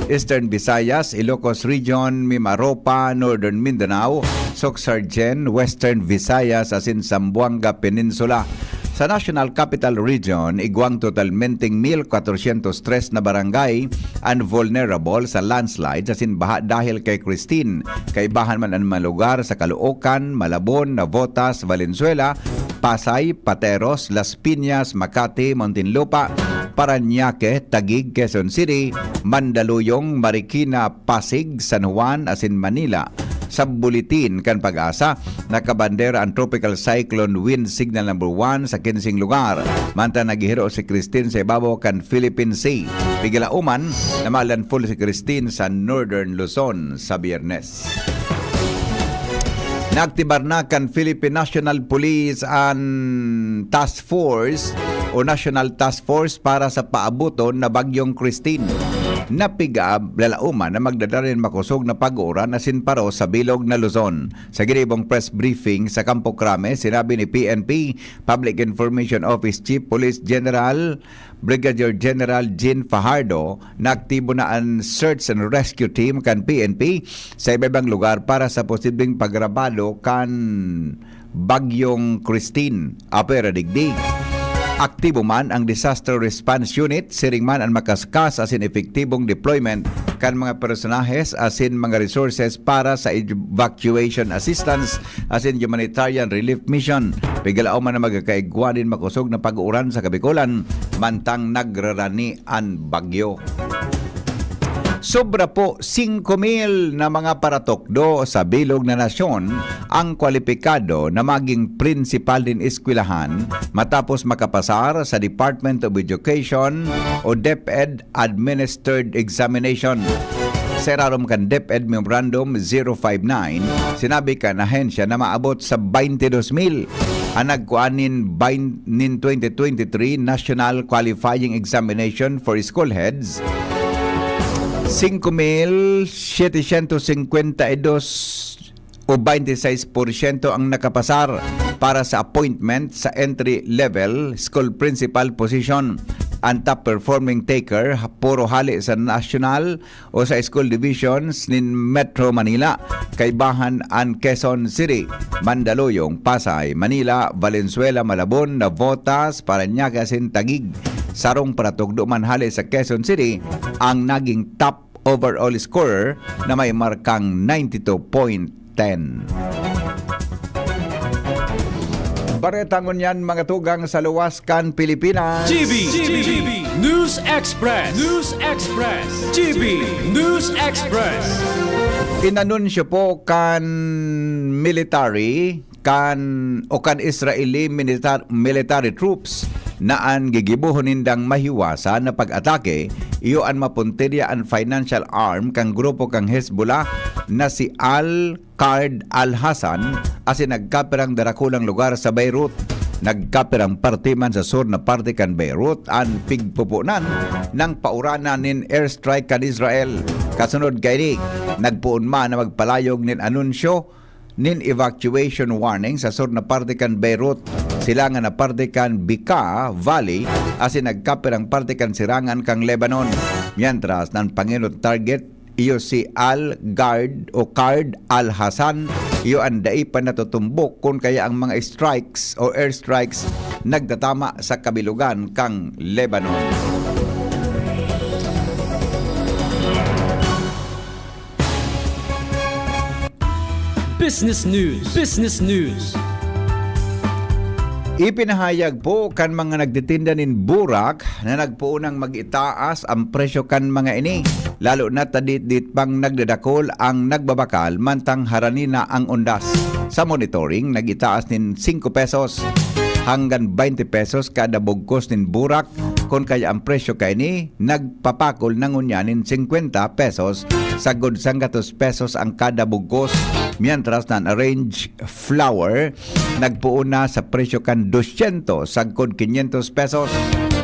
Eastern Visayas, Ilocos Region, Mimaropa, Northern Mindanao, Soxargen, Western Visayas, asin Zamboanga Peninsula. Sa National Capital Region, igwang totalmenteng 1,403 na barangay ang vulnerable sa landslide asin baha dahil kay Christine. Kaibahan man ang mga lugar sa Caloocan, Malabon, Navotas, Valenzuela, Pasay, Pateros, Las Piñas, Makati, Muntinlupa, Parañaque, Taguig, Quezon City, Mandaluyong, Marikina, Pasig, San Juan, asin Manila. Sa buletin kan Pag-asa, nakabandera ang Tropical Cyclone Wind Signal number 1 sa 15 lugar. Manta naghihiro si Christine sa ibabaw kan Philippine Sea. Bigilauman na malandfall si Christine sa Northern Luzon sa Biyernes. Naaktibar na kan Philippine National Police ang Task Force o National Task Force para sa paabuton na bagyong Christine. Napigab lalauman na magdadarin makusog na pag-uran asin paro sa bilog na Luzon. Sa ginibong press briefing sa Campo Crame, sinabi ni PNP Public Information Office Chief Police General Brigadier General Jean Fajardo na aktibo na ang search and rescue team kan PNP sa iba-ibang lugar para sa posibleng pagrabado kan bagyong Christine. Apera digdig. Aktibo man ang Disaster Response Unit, siring man ang makaskas asin epektibong deployment kan mga personahes asin mga resources para sa evacuation assistance asin humanitarian relief mission. Pigalaw man na magkakaigwanin makusog na pag-uuran sa Kabikulan, mantang nagrarani ang bagyo. Sobra po 5,000 na mga paratokdo sa bilog na nasyon ang kwalipikado na maging principal din eskwelahan matapos makapasar sa Department of Education o DepEd Administered Examination. Sa irarom kan DepEd Memorandum 059, sinabi ka na ahensya na maabot sa 22,000 ang nagkuanin nin 2023 National Qualifying Examination for School Heads. 5,752 o 26% ang nakapasar para sa appointment sa entry-level school principal position. Ang top performing taker, puro hali sa national o sa school divisions nin Metro Manila, kaibahan ang Quezon City, Mandaluyong, Pasay, Manila, Valenzuela, Malabon, Navotas, Parañaque, asin Taguig. Sarong paratugdo man hali sa Quezon City ang naging top overall scorer na may markang 92.10. Baretangon yan mga tugang sa luwaskan Pilipinas. GB News Express. GB News Express. Inanunsyo po kan military kan Israeli military troops na ang gigibuhon nindang mahiwasa na pag-atake iyo ang mapuntirya ang financial arm kang grupo kang Hezbollah na si Al-Qard Al-Hassan asin nagkapirang darakulang lugar sa Beirut. Nagkapirang parte man sa sur na parte kan Beirut ang pigpupunan ng pauranan nin airstrike kan Israel. Kasunod kay nagpuon man na magpalayog nin anunsyo nin evacuation warning sa sur na parte kan Beirut. Sila nga na parte kan Bekaa Valley asin nagkapirang parte kan sirangan kang Lebanon. Mientras nan Panginoon target iyo si Al-Qard o Qard Al-Hassan, iyo ang daipan na tutumbok kung kaya ang mga strikes o airstrikes nagdatama sa kabilugan kang Lebanon. Business News. Ipinahayag po kan mga nagtitinda nin burak na nagpuunang mag-itaas ang presyo kan mga ini. Lalo na tadit-dit pang nagdadakol ang nagbabakal mantang haranina ang undas. Sa monitoring, nag-itaas nin 5 pesos hanggang 20 pesos kada bugkos nin burak. Kung kaya ang presyo kay ni, nagpapakol ng unyanin 50 pesos sagod 100 pesos ang kada bugkos. Mientras na arrange flour, nagpuuna sa presyo kan 200 sagkod 500 pesos.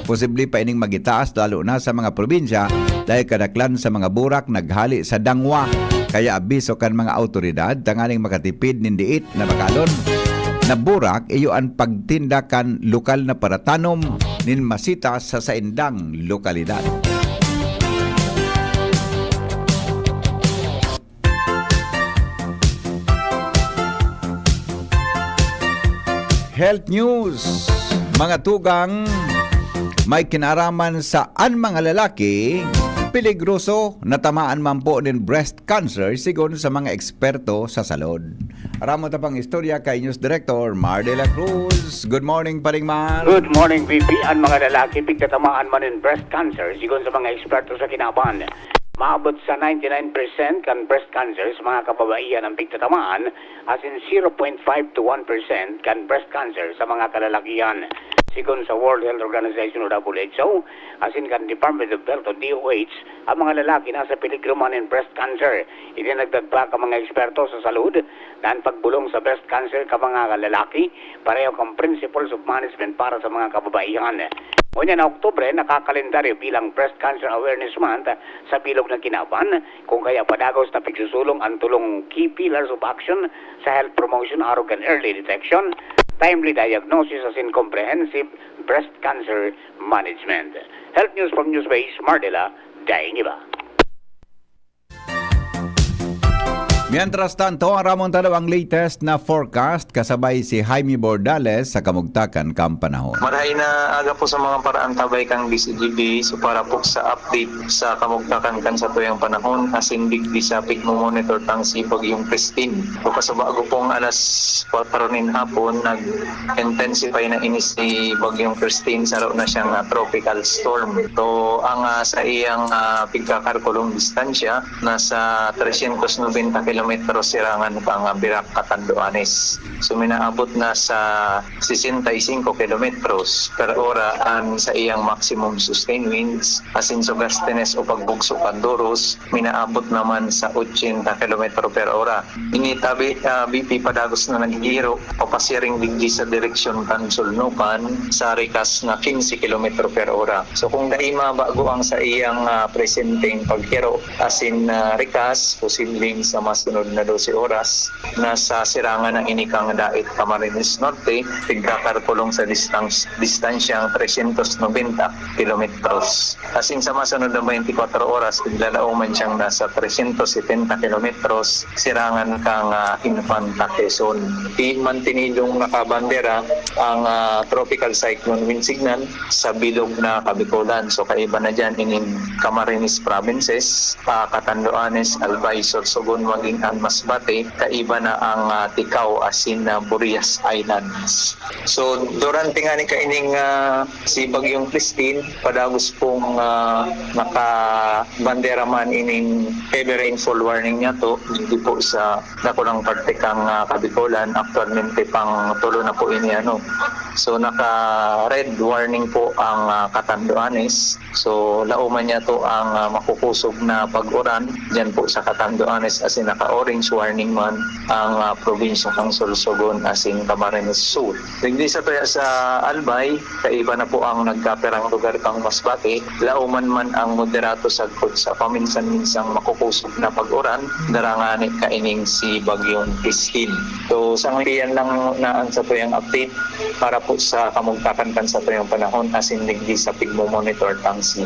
Posible pa ining magitaas lalo na sa mga probinsya dahil kadaklan sa mga burak naghali sa dangwa. Kaya abiso kan mga autoridad tanganing makatipid nindiit na bakalon. Na burak iyo ang pagtindakan lokal na paratanom nin masita sa saindang lokalidad. Health news. Mga tugang may kinaraman saan mga lalaki peligroso na tamaan man po ng breast cancer sigon sa mga eksperto sa salud. Aramo ta pang istorya kay News Director Mar de la Cruz. Good morning, Paring Mar. Good morning, VP. Ang mga lalaki pigtatamaan man ng breast cancer sigon sa mga eksperto sa kinaban. Maabot sa 99% kan breast cancer sa mga kababaihan ang pigtatamaan, as in 0.5 to 1% kan breast cancer sa mga kalalakihan. Sigon sa World Health Organization o WHO, as in kan Department of Health o DOH, ang mga lalaki nasa peligro man ng breast cancer. Itinagdag pa ka mga eksperto sa salud na ang pagbulong sa breast cancer ka mga lalaki, pareho kang principles of management para sa mga kababaihan. Ngunyan na Oktubre, nakakalendaryo bilang Breast Cancer Awareness Month sa bilog ng kinaban, kung kaya padagos na pigsusulong ang tulong key pillars of action sa health promotion, arog and early detection, timely diagnosis as in comprehensive breast cancer management. Health news from Newsbase, Mardela, Daing Iba. Mientras tanto, aramon tanaw ang latest na forecast kasabay si Jaime Bordales sa kamugtakan kang panahon. Marahay na aga po sa mga paraan tabay kang DCGB so para po sa update sa kamugtakan kan sa tuyang panahon asin digdi sa pigmomonitor tang si Bagyong Christine. So kasabago pong alas 4 nin hapon nag-intensify na inis si Bagyong Christine sa na siyang tropical storm. So ang sa iyang pigkakalkulong distansya nasa 390 kilometro sirangan pang Birak Catanduanes. So minaabot na sa 65 kilometros per ora ang sa iyang maximum sustained winds. Asin sa Gastenes o pagbugso Pandoros, minaabot naman sa 80 kilometro per ora. Initabi BP padagos na naghihiro papasiring digdi sa direksyon Tansulnukan sa rikas na 15 kilometro per ora. So kung daima bago ang sa iyang presenteng paghiro asin rikas posibleng sa mas sunod na 12 oras nasa sirangan ng inikang dait Camarines Norte, tigkakarpulong sa distansyang 390 kilometros. Asin sa masunod na 24 oras, tiglalauman siyang nasa 370 kilometros, sirangan kang Infanta Quezon. Mantinidong nakabandera ang tropical cyclone wind signal sa bilog na Kabikulan. So kaiba na dyan in Camarines provinces, Catanduanes, Albay, Sorsogon, maging ang Masbate, kaiba na ang Tikaw asin Burias Islands. So durante nga ni kaining si Bagyong Christine, padagos pong nakabandera man ining heavy rainfall warning niya to, hindi po sa nakulang parte kang Kabikulan, actualmente pang tulo na po ini ano. So naka red warning po ang Catanduanes. So lauman niya to ang makukusog na pag-uran diyan po sa Catanduanes asin naka-orange warning man ang probinsya ng Sorsogon asin Camarines Sur. Digdi sa Albay, kaiba na po ang nagkaperang lugar kang Masbate, lauman man ang moderato sagkod sa paminsan-minsang makukusog na pag-uran, darangani kaining si Bagyong Christine. So sa ngayon lang na ang sa tuyang update para po sa kamugtakan kan sa tuyang panahon asin digdi sa pigmomonitor tang si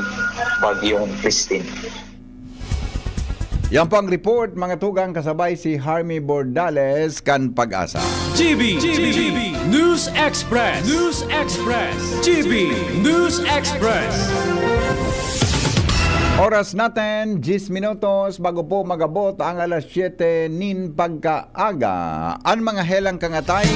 Bagyong Christine. Yan pang report mga tugang kasabay si Jaime Bordales kan Pag-asa. GB News Express. GB News Express. Oras natin, 10 minutos bago po magabot ang alas 7 nin pagkaaga. Ang mga helang kangatay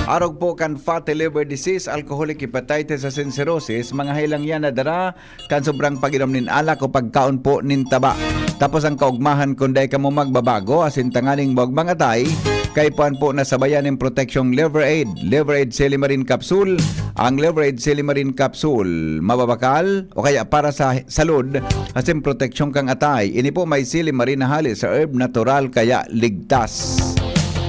Arog po kan fatty liver disease, alcoholic hepatitis and cirrhosis, mga hilang yan na dara kan sobrang pag-inom nin alak o pagkaon po nin taba. Tapos ang kaugmahan kung day ka mo magbabago, asin tangaling wag mangatay, kay puan po nasabayan ng proteksyong Liver Aid Silimarin Capsule. Ang Liver Aid Silimarin Capsule, mababakal o kaya para sa salud, asin proteksyon kang atay. Ini po may silimarin na hali sa herb natural kaya ligtas.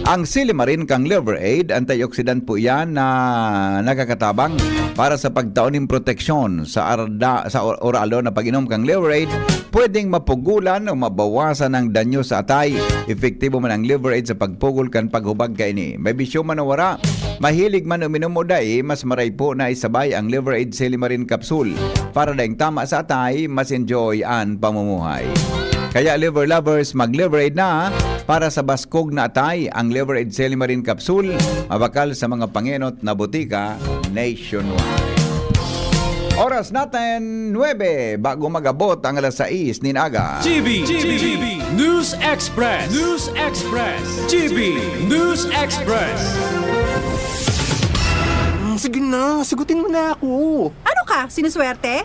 Ang silimarin kang Liver Aid, antioxidant po yan na nakakatabang para sa pagtaoning proteksyon sa oralo na pag-inom kang Liver Aid, pwedeng mapugulan o mabawasan ang danyo sa atay. Epektibo man ang Liver Aid sa pagpugol kan paghubag ka ini. May bisyo man o wara, mahilig man uminom o day, mas maray po na isabay ang Liver Aid Silimarin Capsule para daing tama sa atay, mas enjoy ang pamumuhay. Kaya liver lovers, mag-Liver Aid na para sa baskog na atay. Ang Liver Aid Silimarin Capsule, mabakal sa mga pangenot na butika nationwide. Oras natin 9 bago magabot ang alas 6 ninaga. GB News Express. GB News Express. Sige na, sagutin mo na ako. Ano ka? Sinuswerte?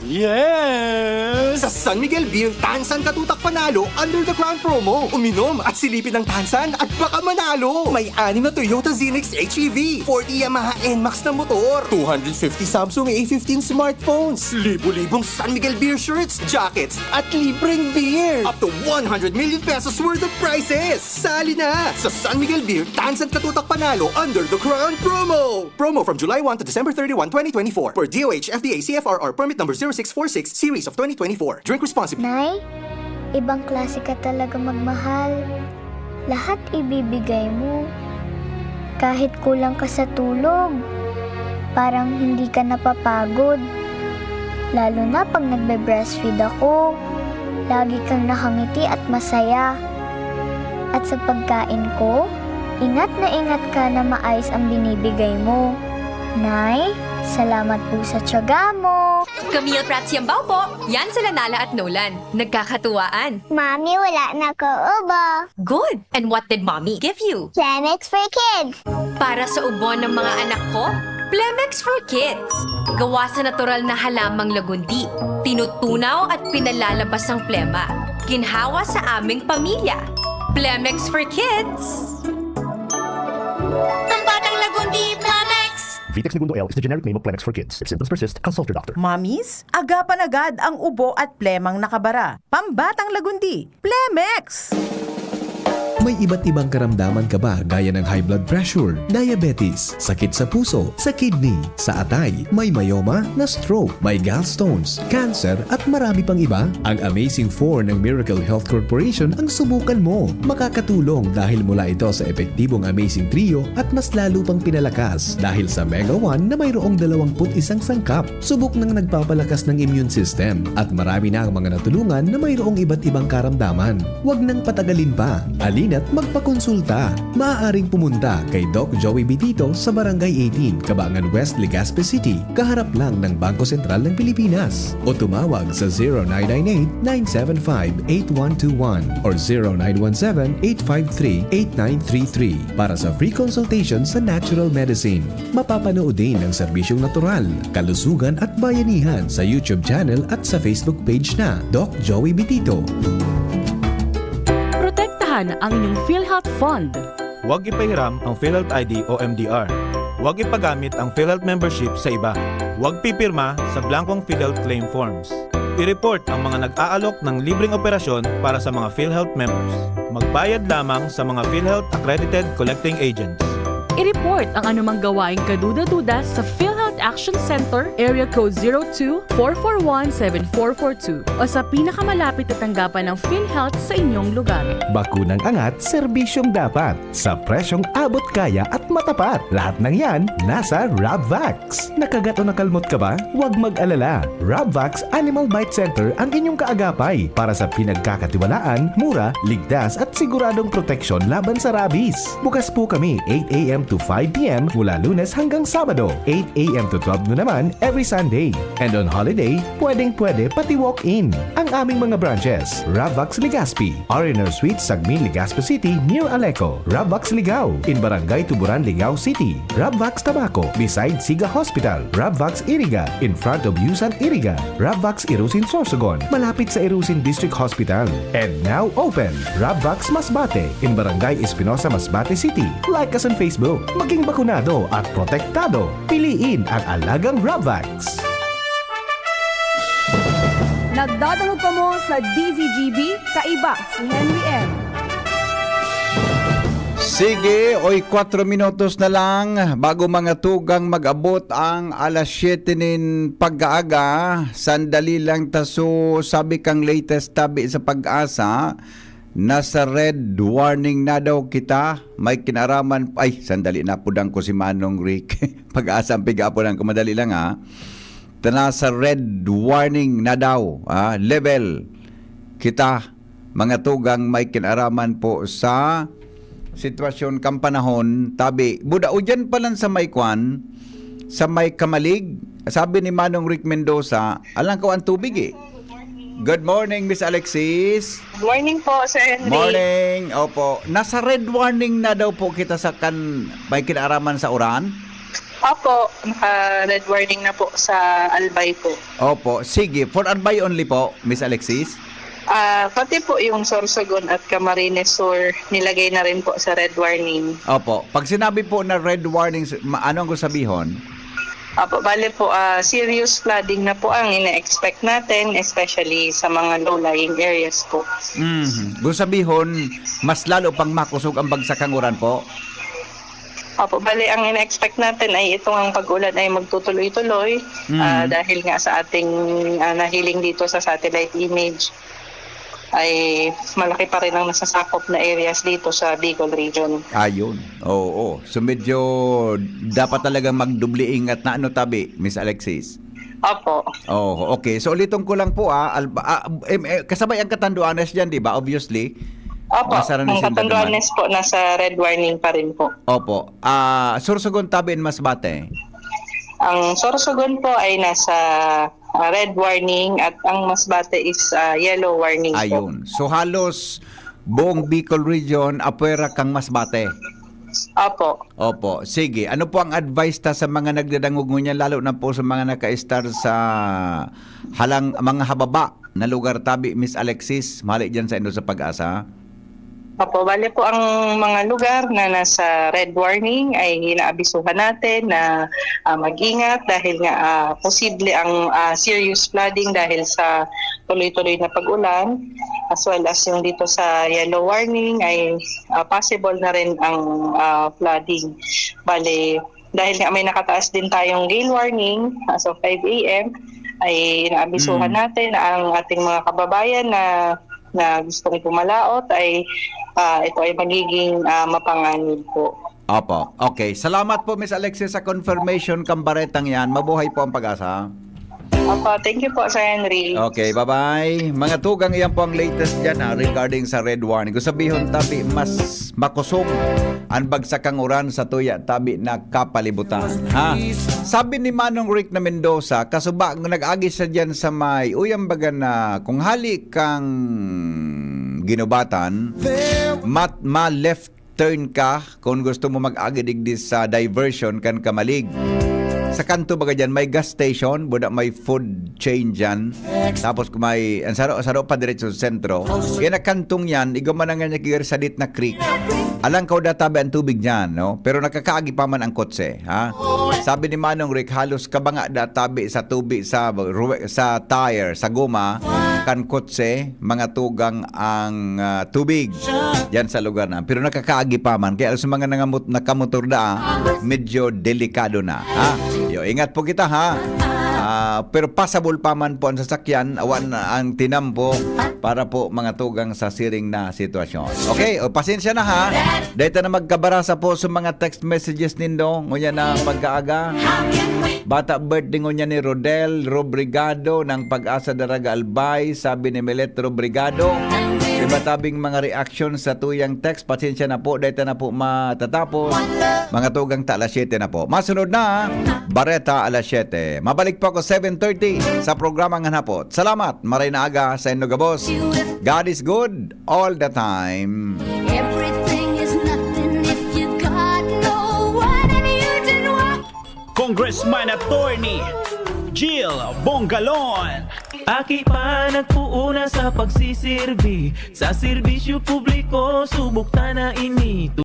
Yes! Sa San Miguel Beer, Tansan Katutak Panalo under the Crown promo. Uminom at silipin ng Tansan at baka manalo. May 6 na Toyota Zenix HEV, 40 Yamaha NMAX na motor, 250 Samsung A15 smartphones, libo-libong San Miguel Beer shirts, jackets, at libreng beer. Up to 100 million pesos worth of prizes. Sali na sa San Miguel Beer, Tansan Katutak Panalo under the Crown promo. Promo from July 1 to December 31, 2024. Per DOH, FDA, CFRR, permit number 0646 series of 2024. Drink responsibly. Nay, ibang klase ka talaga magmahal. Lahat ibibigay mo. Kahit kulang ka sa tulog, parang hindi ka napapagod. Lalo na pag nagbe-breastfeed ako, lagi kang nakangiti at masaya. At sa pagkain ko, ingat ka na maayos ang binibigay mo. Nay, salamat po sa tiyaga mo. Camille Prats Yambaw po. Yan sila Nala at Nolan. Nagkakatuwaan. Mami, wala na ko ubo. Good! And what did Mommy give you? Plemex for kids. Para sa ubo ng mga anak ko, Plemex for Kids. Gawa sa natural na halamang lagundi. Tinutunaw at pinalalabas ang plema. Ginhawa sa aming pamilya. Plemex for Kids. Ang batang lagundi, Plemex! Vitex Segundo L is the generic name of Plemex for kids. If symptoms persist, consult your doctor. Mommies, agapan agad ang ubo at plemang nakabara. Pambatang lagundi, Plemex! May iba't ibang karamdaman ka ba gaya ng high blood pressure, diabetes, sakit sa puso, sa kidney, sa atay, may myoma, na stroke, may gallstones, cancer at marami pang iba? Ang Amazing 4 ng Miracle Health Corporation ang subukan mo. Makakatulong dahil mula ito sa epektibong Amazing Trio at mas lalo pang pinalakas dahil sa Mega 1 na mayroong 21 sangkap. Subok ng nagpapalakas ng immune system at marami na ang mga natulungan na mayroong iba't ibang karamdaman. Huwag nang patagalin pa. Alin at magpakonsulta. Maaaring pumunta kay Doc Joey Bitito sa Barangay 18, Cabangan West, Legazpi City, kaharap lang ng Bangko Sentral ng Pilipinas. O tumawag sa 0998-975-8121 or 0917-853-8933 para sa free consultation sa natural medicine. Mapapanood din ang serbisyong natural, kalusugan at bayanihan sa YouTube channel at sa Facebook page na Doc Joey Bitito. Protektahan ang inyong PhilHealth Fund. Huwag ipahiram ang PhilHealth ID o MDR. Huwag ipagamit ang PhilHealth membership sa iba. Huwag pipirma sa blankong PhilHealth claim forms. I-report ang mga nag-aalok ng libreng operasyon para sa mga PhilHealth members. Magbayad lamang sa mga PhilHealth accredited collecting agents. I-report ang anumang gawaing kaduda-duda sa PhilHealth Action Center, Area Code 02-441-7442 o sa pinakamalapit na tanggapan ng PhilHealth sa inyong lugar. Bakunang angat, serbisyong dapat. Sa presyong abot kaya at matapat. Lahat ng yan, nasa Rabvax. Nakagat o nakalmot ka ba? Huwag mag-alala. Rabvax Animal Bite Center ang inyong kaagapay para sa pinagkakatiwalaan, mura, ligtas at siguradong proteksyon laban sa rabies. Bukas po kami 8 a.m. to 5 p.m. mula Lunes hanggang Sabado, 8 a.m. to 12 noon naman every Sunday. And on holiday, pwedeng-pwede pati walk-in. Ang aming mga branches, Ravvax Legazpi, R&R Suite Sagmin Legazpi City near Aleco, Ravvax Ligao in Barangay Tuburan, Ligao City, Ravvax Tabaco beside Siga Hospital, Ravvax Iriga in front of Yusan Iriga, Ravvax Irusin Sorsogon malapit sa Irusin District Hospital. And now open, Ravvax Masbate in Barangay Espinosa, Masbate City. Like us on Facebook. Maging bakunado at protektado. Piliin ang alagang Ravvax. Nagdadalog pa mo sa DZGB, kaiba si Henry M. Sige, oy 4 minutos na lang bago mga tugang mag-abot ang alas 7 nin pag-aaga. Sandali lang taso, sabi kang latest tabi sa Pag-asa, nasa red warning na daw kita. May kinaraman, ay sandali na pudang ko si Manong Rick. Pag-asa ang piga-apunan ko, madali lang ha. Nasa red warning na daw, level kita. Mga tugang may kinaraman po sa sitwasyon kang panahon, tabi. Buda o dyan pa lang sa may kwan, sa may Kamalig, sabi ni Manong Rick Mendoza, alam ko ang tubig eh. Good morning, Miss Alexis. Good morning po, Sir Henry. Morning. Opo. Nasa red warning na daw po kita sa may kinaraman sa Uran? Opo, naka-red warning na po sa Albay po. Opo. Sige, for Albay only po, Miss Alexis? Pati po yung Sorsogon at Camarines Sur, nilagay na rin po sa red warning. Opo. Pag sinabi po na red warning, ano ang sabihin? Opo, bale po, serious flooding na po ang ina-expect natin, especially sa mga low-lying areas po. Kung sabihin, mas lalo pang makusog ang bagsakang uran po? Opo, bale ang ina-expect natin ay itong ang pag-ulan ay magtutuloy-tuloy dahil nga sa ating nahiling dito sa satellite image ay malaki pa rin ang nasasakop na areas dito sa Bicol region. Ayun. Oo. So medyo dapat talaga magdubli ingat na tabi, Miss Alexis. Opo. Oh, okay. So ulitin ko lang po kasabay ang Catanduanes diyan, di ba? Obviously. Opo. Ang Catanduanes po nasa red warning pa rin po. Opo. Sorsogon, Tabi, Masbate. Ang Sorsogon po ay nasa red warning at ang Masbate is yellow warning po. Ayun. So halos buong Bicol region apwera kang Masbate. Opo. Opo. Sige. Ano po ang advice ta sa mga nagdadangog niya, lalo na po sa mga naka-star sa mga hababa na lugar, Tabi, Miss Alexis? Mali dyan sa sa Pag-asa. Opo, bale po ang mga lugar na nasa red warning ay inaabisuhan natin na mag-ingat dahil nga posible ang serious flooding dahil sa tuloy-tuloy na pag-ulan, as well as yung dito sa yellow warning ay possible na rin ang flooding. Bale, dahil nga may nakataas din tayong gale warning as of 5 a.m. ay inaabisuhan natin ang ating mga kababayan na gustong pumalaot ay ito ay magiging mapanganib po. Opo. Okay. Salamat po, Miss Alexis, sa confirmation kambaretang yan. Mabuhay po ang Pag-asa. Opo. Thank you po, Sir Henry. Okay. Bye-bye. Mga tugang, iyan po ang latest dyan regarding sa red warning. Kung sabihin, Tabi, mas makusog ang bagsakang uran sa tuya, Tabi, na kapalibutan. Sabi ni Manong Rick na Mendoza, kasuba, nag-agi siya dyan sa may uyang baga na kung hali kang ginubatan, ma-left turn ka kung gusto mo mag-agidigdi sa diversion kan Kamalig. Sa kanto baga dyan, may gas station, buda may food chain dyan. Tapos may, saro pa diretso sa sentro. Kaya na kantong yan, igaman nga niya sa dit na creek. Alang ka databi ang tubig dyan, no? Pero nakakaagi pa man ang kotse, ha? Sabi ni Manong Rick, halos kabanga databi sa tubig, sa tire, sa guma, kan kotse, mga tugang ang tubig dyan sa lugar na. Pero nakakaagi pa man. Kaya sa mga nakamotor da, medyo delikado na, ha? Ingat po kita, ha? Pero passable pa man po ang sasakyan, awan ang tinampo para po mga tugang sa siring na sitwasyon. Okay, pasensya na, ha? Dahil na magkabarasa po sa mga text messages nindo, ngunya na pagkaaga. Bata birthday ngunya ni Rodel Robrigado ng Pag-asa Daraga Albay, sabi ni Melet Robrigado. Diba tabing mga reaction sa tuyang text, pasensya na po, dahil na po matatapos. Mga tugang ta alas 7 na po. Masunod na, Bareta alas 7. Mabalik po ako 7:30 sa programang hanapot. Salamat, maray na aga sa inyo gabos. God is good all the time. Everything is nothing if you got no one and you didn't want. Congressman Attorney Jill Bongalon. Aki pa nagpuuna sa pagsisirbi sa serbisyo publiko, subok ta na ini.